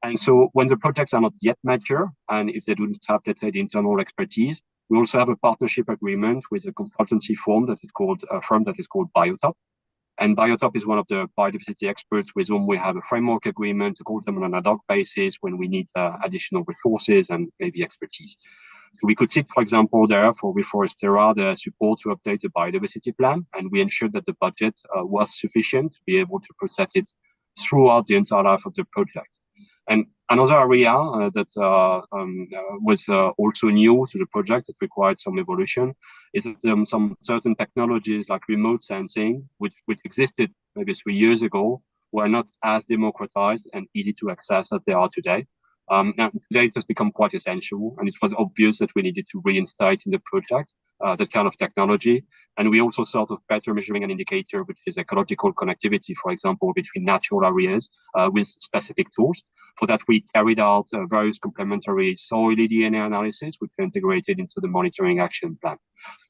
S2: And so when the projects are not yet mature, and if they don't have, let's say, the internal expertise, we also have a partnership agreement with a consultancy firm that is called Biotop. And Biotop is one of the biodiversity experts with whom we have a framework agreement to call them on an ad hoc basis when we need additional resources and maybe expertise. So we could seek, for example, there for Reforestera, the support to update the biodiversity plan, and we ensured that the budget was sufficient to be able to process it throughout the entire life of the project. And another area that was also new to the project that required some evolution is that some certain technologies like remote sensing, which existed maybe 3 years ago, were not as democratized and easy to access as they are today. Now, today it has become quite essential, and it was obvious that we needed to reinstate in the project that kind of technology. And we also sort of better measuring an indicator, which is ecological connectivity, for example, between natural areas with specific tools. For that, we carried out various complementary soil DNA analysis, which we integrated into the monitoring action plan.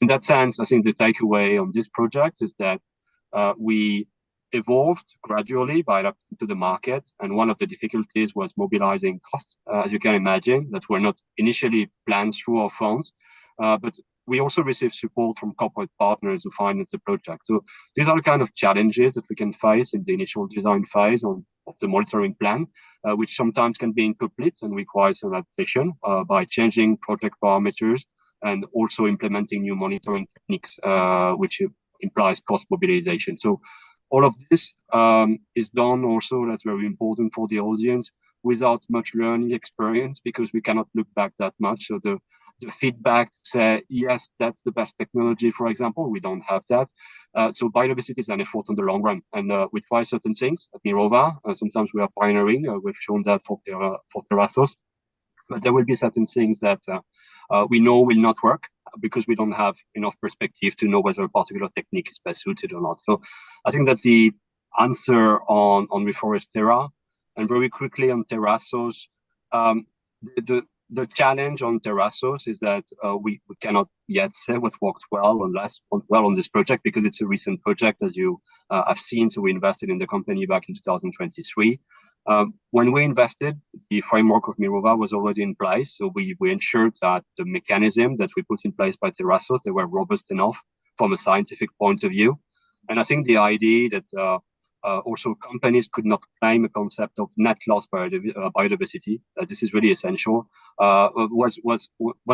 S2: In that sense, I think the takeaway on this project is that we evolved gradually by adapting to the market. And one of the difficulties was mobilizing costs, as you can imagine, that were not initially planned through our funds. But we also received support from corporate partners who finance the project. So these are the kind of challenges that we can face in the initial design phase of the monitoring plan, which sometimes can be incomplete and requires an adaptation by changing project parameters and also implementing new monitoring techniques, which implies cost mobilization. So all of this is done also, that's very important for the audience, without much learning experience, because we cannot look back that much. So the feedback to say, yes, that's the best technology, for example, we don't have that. So biodiversity is an effort on the long run, and we try certain things at Mirova. Sometimes we are pioneering. We've shown that for Terrasos. But there will be certain things that we know will not work because we don't have enough perspective to know whether a particular technique is best suited or not. So I think that's the answer on Reforestera. And very quickly on terrazos, the challenge on terrazos is that we cannot yet say what worked well on this project, because it's a recent project, as you have seen. So we invested in the company back in 2023. When we invested, the framework of Mirova was already in place. So we ensured that the mechanism that we put in place by terrazos, they were robust enough from a scientific point of view. And I think the idea that also companies could not claim a concept of net loss biodiversity, this is really essential, was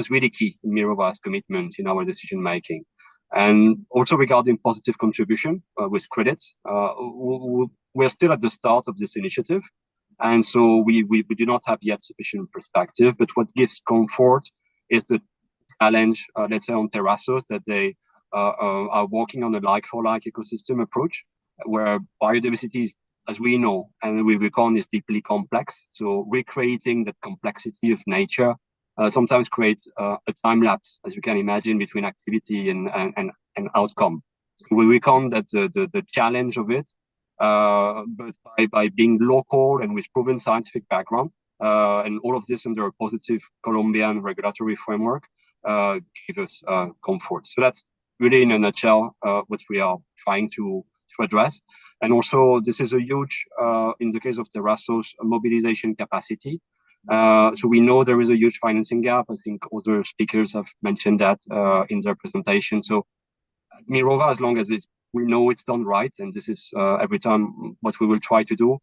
S2: really key in Mirova's commitment in our decision making. And also regarding positive contribution with credits, we're still at the start of this initiative. And so we do not have yet sufficient perspective, but what gives comfort is the challenge, let's say on terrazos, that they are working on a like-for-like ecosystem approach, where biodiversity is, as we know, and we reckon, is deeply complex. So recreating that complexity of nature sometimes creates a time lapse, as you can imagine, between activity and outcome. So we reckon that the challenge of it, but by being local and with proven scientific background, and all of this under a positive Colombian regulatory framework, give us comfort. So that's really in a nutshell what we are trying to address. And also this is a huge, in the case of terrazos, mobilization capacity. So we know there is a huge financing gap. I think other speakers have mentioned that in their presentation. So at Mirova, as long as we know it's done right, and this is every time what we will try to do,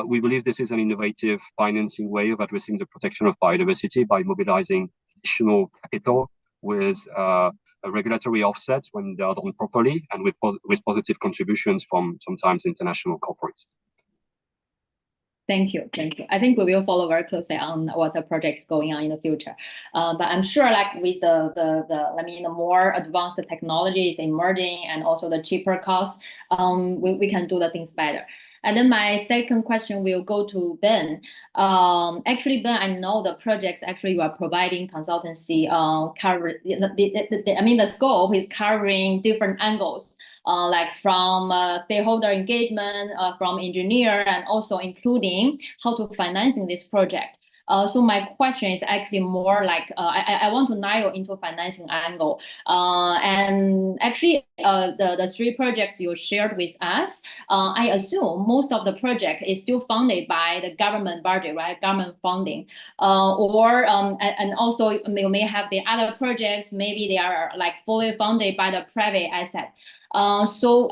S2: we believe this is an innovative financing way of addressing the protection of biodiversity by mobilizing additional capital with regulatory offsets when they are done properly, and with positive contributions from sometimes international corporates.
S6: Thank you. I think we will follow very closely on what the projects going on in the future. But I'm sure, like with the more advanced technologies emerging and also the cheaper cost, we can do the things better. And then my second question will go to Ben. Actually, Ben, I know the projects actually you are providing consultancy the scope is covering different angles, like from stakeholder engagement, from engineer, and also including how to financing this project. So my question is actually more like I want to narrow into financing angle. And actually, the three projects you shared with us, I assume most of the project is still funded by the government budget, right? Government funding, and also you may have the other projects. Maybe they are like fully funded by the private asset. So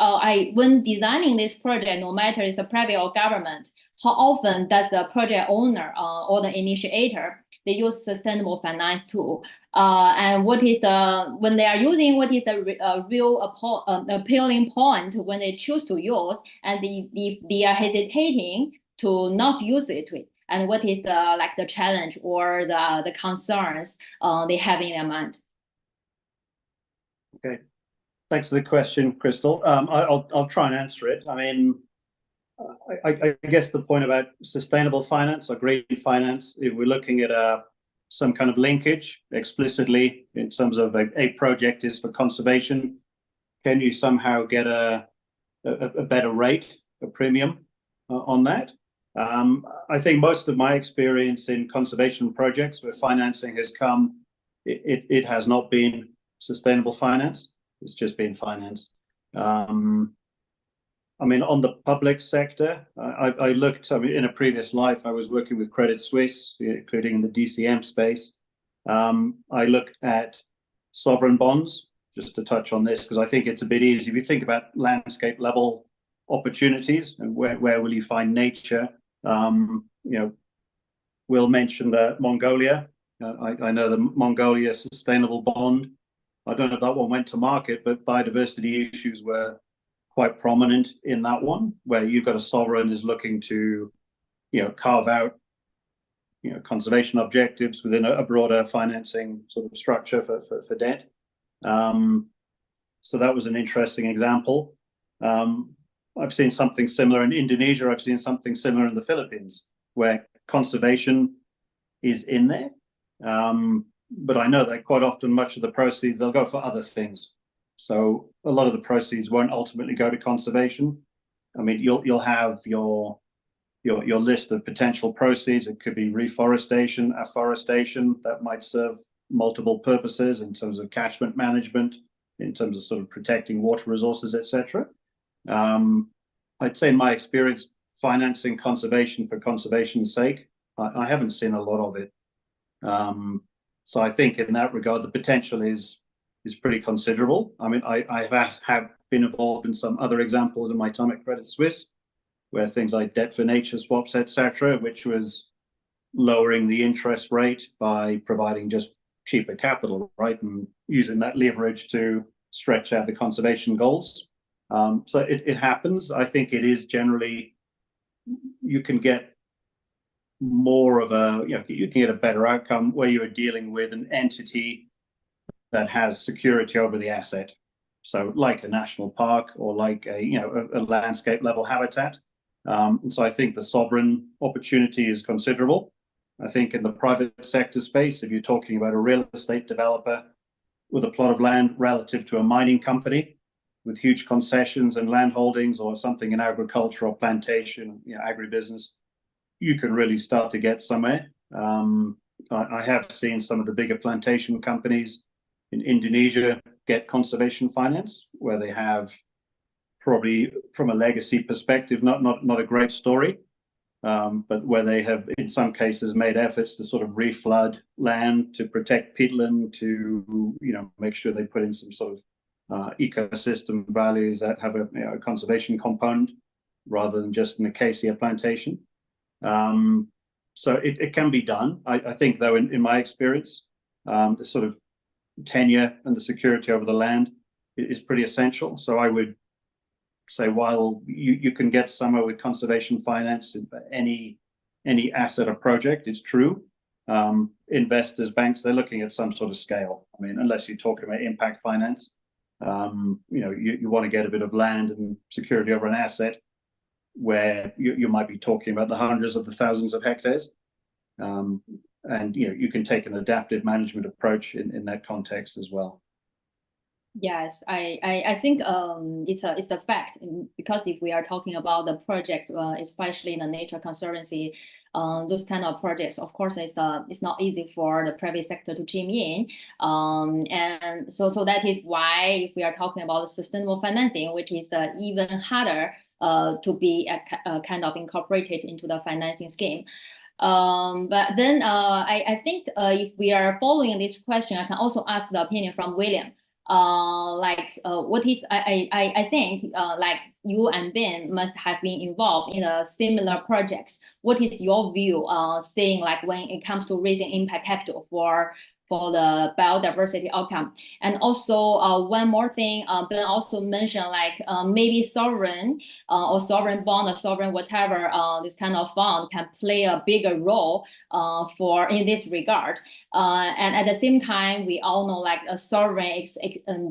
S6: when designing this project, no matter it's a private or government, how often does the project owner or the initiator they use sustainable finance tool? And what is when they are using, what is the real appealing point when they choose to use, and they are hesitating to not use it? And what is the challenge or the concerns they have in their mind?
S3: Okay, thanks for the question, Crystal. I'll try and answer it. I mean, I guess the point about sustainable finance or green finance, if we're looking at some kind of linkage explicitly in terms of a project is for conservation, can you somehow get a better rate, a premium on that? I think most of my experience in conservation projects where financing has come, it has not been sustainable finance. It's just been finance. I mean, on the public sector, I looked, in a previous life, I was working with Credit Suisse, including in the DCM space. I looked at sovereign bonds, just to touch on this, because I think it's a bit easy. If you think about landscape level opportunities and where will you find nature, we'll mention Mongolia. I know the Mongolia sustainable bond. I don't know if that one went to market, but biodiversity issues were quite prominent in that one, where you've got a sovereign is looking to, carve out, conservation objectives within a broader financing sort of structure for debt. So that was an interesting example. I've seen something similar in Indonesia. I've seen something similar in the Philippines, where conservation is in there. But I know that quite often much of the proceeds, they'll go for other things. So a lot of the proceeds won't ultimately go to conservation. I mean, you'll have your your list of potential proceeds. It could be reforestation, afforestation that might serve multiple purposes in terms of catchment management, in terms of sort of protecting water resources, etc. I'd say in my experience, financing conservation for conservation's sake, I haven't seen a lot of it. So I think in that regard, the potential is pretty considerable. I mean, I have been involved in some other examples in my time at Credit Suisse, where things like debt for nature swaps, etc., which was lowering the interest rate by providing just cheaper capital, right, and using that leverage to stretch out the conservation goals. So it happens. I think it is generally, you can get more of a, you can get a better outcome where you are dealing with an entity that has security over the asset. So like a national park or like a landscape level habitat. And so I think the sovereign opportunity is considerable. I think in the private sector space, if you're talking about a real estate developer with a plot of land relative to a mining company with huge concessions and land holdings, or something in agriculture or plantation, agribusiness, you can really start to get somewhere. I have seen some of the bigger plantation companies in Indonesia get conservation finance, where they have, probably from a legacy perspective, not a great story, but where they have in some cases made efforts to sort of reflood land, to protect peatland, to make sure they put in some sort of ecosystem values that have a conservation component rather than just an acacia plantation. So it can be done. I think, though, in my experience, the sort of tenure and the security over the land is pretty essential. So I would say, while you can get somewhere with conservation finance in any asset or project, it's true. Investors, banks, they're looking at some sort of scale. I mean, unless you're talking about impact finance, you want to get a bit of land and security over an asset where you might be talking about the hundreds of the thousands of hectares. And you can take an adaptive management approach in that context as well.
S6: Yes, I think it's a fact, because if we are talking about the project, especially in the nature conservancy, those kind of projects, of course, it's not easy for the private sector to chime in, and so that is why, if we are talking about sustainable financing, which is even harder to be kind of incorporated into the financing scheme. But then I think if we are following this question, I can also ask the opinion from William. What is, I think like you and Ben must have been involved in a similar projects. What is your view saying, like, when it comes to raising impact capital for the biodiversity outcome? And also one more thing, Ben also mentioned, like maybe sovereign or sovereign bond or sovereign whatever, this kind of fund can play a bigger role in this regard. And at the same time, we all know, like a sovereign,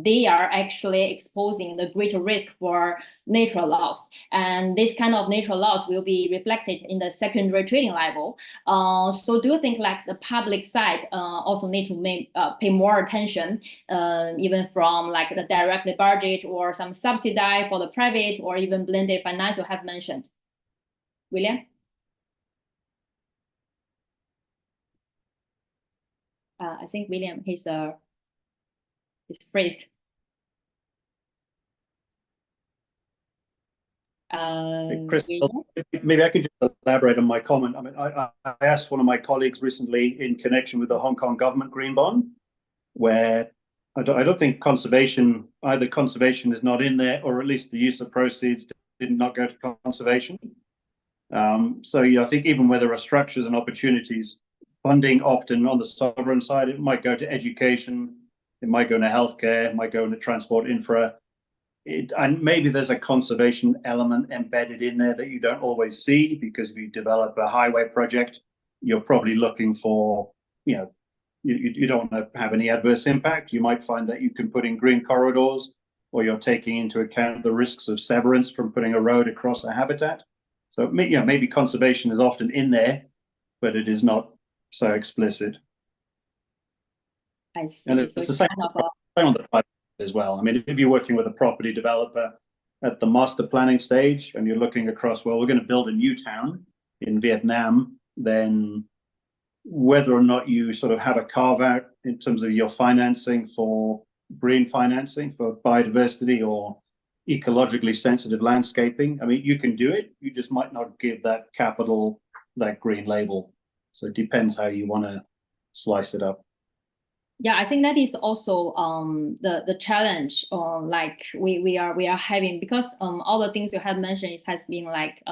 S6: they are actually exposing the greater risk for natural loss. And this kind of natural loss will be reflected in the secondary trading level. So do you think, like, the public side also need to pay more attention, even from like the direct budget or some subsidy for the private, or even blended finance you have mentioned? William? I think William, he's phrased.
S3: Chris, maybe I can just elaborate on my comment. I mean, I asked one of my colleagues recently in connection with the Hong Kong government green bond, where I don't think conservation is not in there, or at least the use of proceeds did not go to conservation. So I think even where there are structures and opportunities, funding often on the sovereign side, it might go to education, it might go into healthcare, it might go into transport infra. And maybe there's a conservation element embedded in there that you don't always see, because if you develop a highway project, you're probably looking for, you don't want to have any adverse impact. You might find that you can put in green corridors, or you're taking into account the risks of severance from putting a road across a habitat. So maybe conservation is often in there, but it is not so explicit.
S6: I see.
S3: And it's the same on the private as well. I mean, if you're working with a property developer at the master planning stage and you're looking across, well, we're going to build a new town, in Vietnam, then whether or not you sort of have a carve out in terms of your financing for green financing for biodiversity or ecologically sensitive landscaping, I mean, you can do it. You just might not give that capital that green label. So it depends how you want to slice it up.
S6: Yeah, I think that is also the challenge like we are having, because all the things you have mentioned, it has been like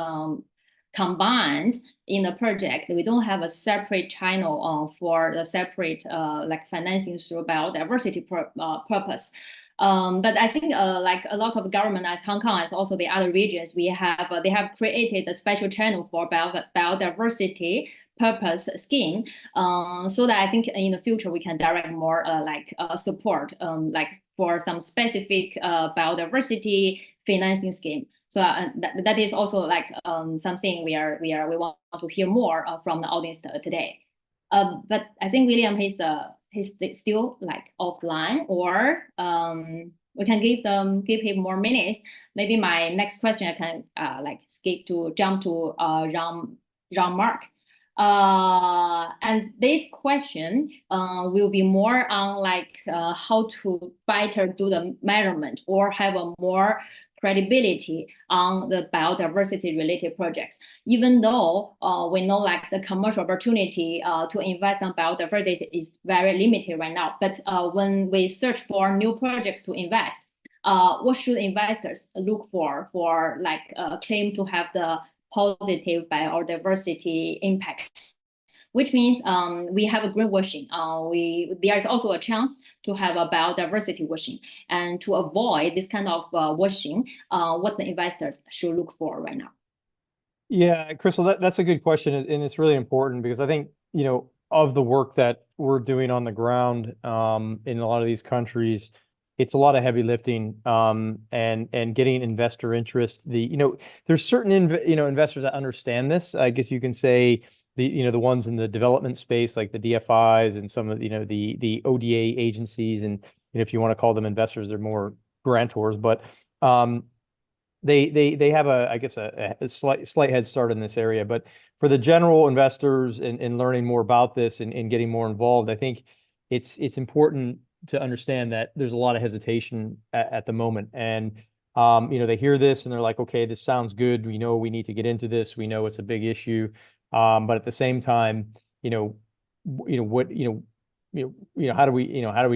S6: combined in the project. We don't have a separate channel for the separate like financing through biodiversity purpose. But I think like a lot of government, as Hong Kong, as also the other regions, they have created a special channel for biodiversity purpose scheme, so that I think in the future we can direct more like support like for some specific biodiversity financing scheme. So that is also like something we want to hear more from the audience today. But I think William, he's still like offline, or we can give him more minutes. Maybe my next question I can like jump to Jean-Marc. And this question will be more on like how to better do the measurement or have a more credibility on the biodiversity related projects. Even though we know like the commercial opportunity to invest on biodiversity is very limited right now, but when we search for new projects to invest, what should investors look for like claim to have the positive biodiversity impact? Which means we have a greenwashing. There is also a chance to have a biodiversity washing, and to avoid this kind of washing, what the investors should look for right now.
S4: Yeah, Crystal, that's a good question, and it's really important because I think, you know, of the work that we're doing on the ground in a lot of these countries, it's a lot of heavy lifting and getting investor interest. There's certain investors that understand this. I guess you can say the ones in the development space, like the DFIs and some of the ODA agencies, and if you want to call them investors, they're more grantors, but they have a slight head start in this area. But for the general investors in learning more about this and getting more involved, I think it's important to understand that there's a lot of hesitation at the moment. And they hear this and they're like, okay, this sounds good. We know we need to get into this. We know it's a big issue. But at the same time, how do we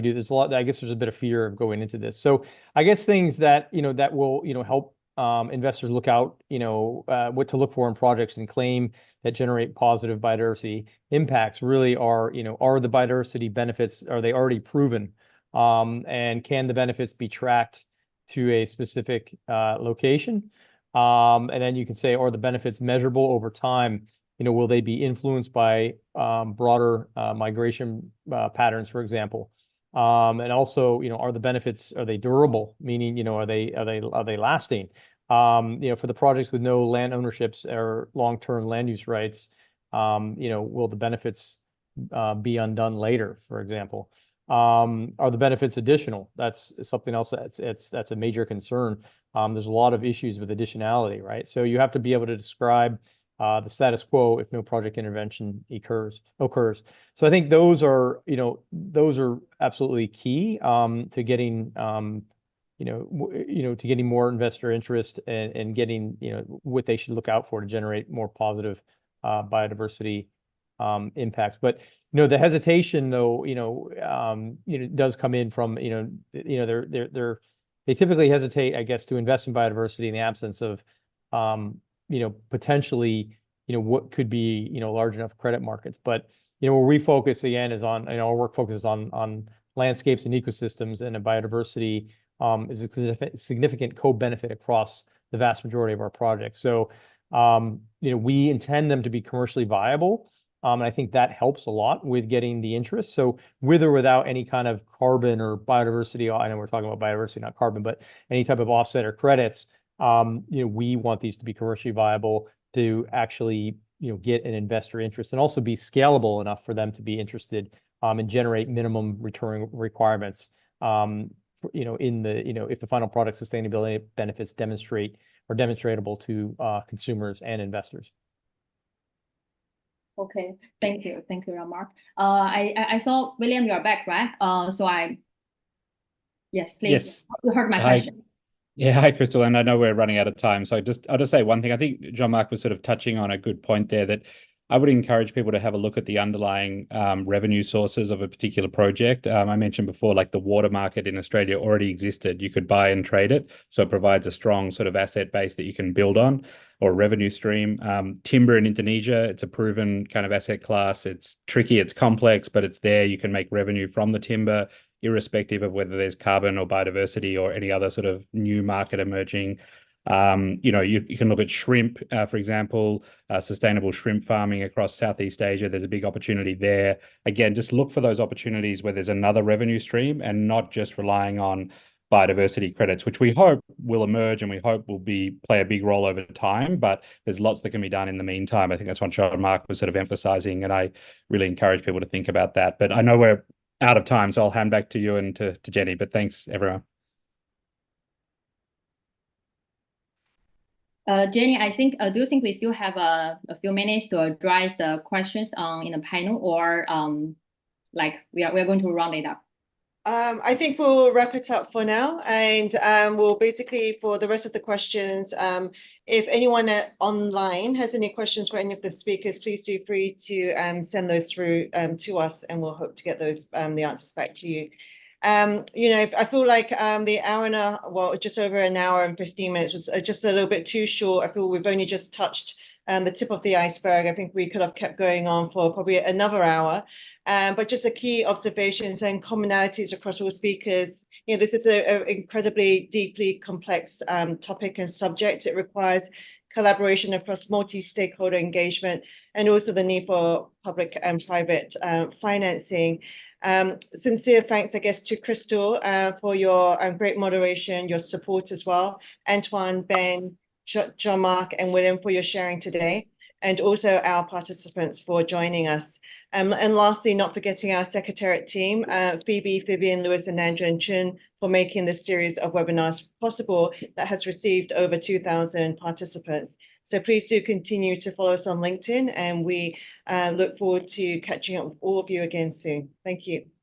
S4: do this? I guess there's a bit of fear of going into this. So I guess things that will help investors look out, what to look for in projects and claim that generate positive biodiversity impacts really are the biodiversity benefits, are they already proven? And can the benefits be tracked to a specific location? And then you can say, are the benefits measurable over time? Will they be influenced by broader migration patterns, for example? And also, are the benefits, are they durable? Meaning, are they lasting? For the projects with no land ownerships or long-term land use rights, will the benefits be undone later, for example? Are the benefits additional? That's something else that's a major concern. There's a lot of issues with additionality, right? So you have to be able to describe the status quo if no project intervention occurs. So I think those are absolutely key to getting to getting more investor interest and getting what they should look out for to generate more positive biodiversity impacts. But the hesitation though does come in from they typically hesitate, I guess, to invest in biodiversity in the absence of potentially, what could be, large enough credit markets. But, where we focus again is on, our work focuses on landscapes and ecosystems, and biodiversity is a significant co-benefit across the vast majority of our projects. So, we intend them to be commercially viable. And I think that helps a lot with getting the interest. So with or without any kind of carbon or biodiversity, I know we're talking about biodiversity, not carbon, but any type of offset or credits, we want these to be commercially viable to actually, get an investor interest and also be scalable enough for them to be interested and generate minimum return requirements. If the final product sustainability benefits demonstrate or demonstratable to consumers and investors.
S6: Okay, thank you, Mark. I saw William, you're back, right? Yes, please.
S5: Yes.
S6: You heard my
S5: Hi.
S6: question.
S5: Yeah, hi, Crystal. And I know we're running out of time. So I'll just say one thing. I think Jean-Marc was sort of touching on a good point there, that I would encourage people to have a look at the underlying revenue sources of a particular project. I mentioned before, like the water market in Australia already existed. You could buy and trade it. So it provides a strong sort of asset base that you can build on, or revenue stream. Timber in Indonesia, it's a proven kind of asset class. It's tricky, it's complex, but it's there. You can make revenue from the timber, irrespective of whether there's carbon or biodiversity or any other sort of new market emerging. You can look at shrimp, for example, sustainable shrimp farming across Southeast Asia. There's a big opportunity there. Again, just look for those opportunities where there's another revenue stream and not just relying on biodiversity credits, which we hope will emerge and we hope will play a big role over time. But there's lots that can be done in the meantime. I think that's what Jean-Marc was sort of emphasizing, and I really encourage people to think about that. But I know we're out of time, so I'll hand back to you and to Jenny, but thanks everyone.
S6: Jenny, do you think we still have a few minutes to address the questions in the panel, or we are going to round it up?
S1: I think we'll wrap it up for now, and we'll basically, for the rest of the questions, if anyone online has any questions for any of the speakers, please do free to send those through to us, and we'll hope to get those the answers back to you. I feel like the hour just over an hour and 15 minutes was just a little bit too short. I feel we've only just touched the tip of the iceberg. I think we could have kept going on for probably another hour. But just the key observations and commonalities across all speakers. This is an incredibly deeply complex topic and subject. It requires collaboration across multi-stakeholder engagement, and also the need for public and private financing. Sincere thanks, I guess, to Crystal for your great moderation, your support as well. Antoine, Ben, Jean-Marc, and William for your sharing today, and also our participants for joining us. And lastly, not forgetting our Secretariat team, Phoebe, Vivian, Lewis, and Andrew and Chun, for making this series of webinars possible that has received over 2,000 participants. So please do continue to follow us on LinkedIn, and we look forward to catching up with all of you again soon. Thank you.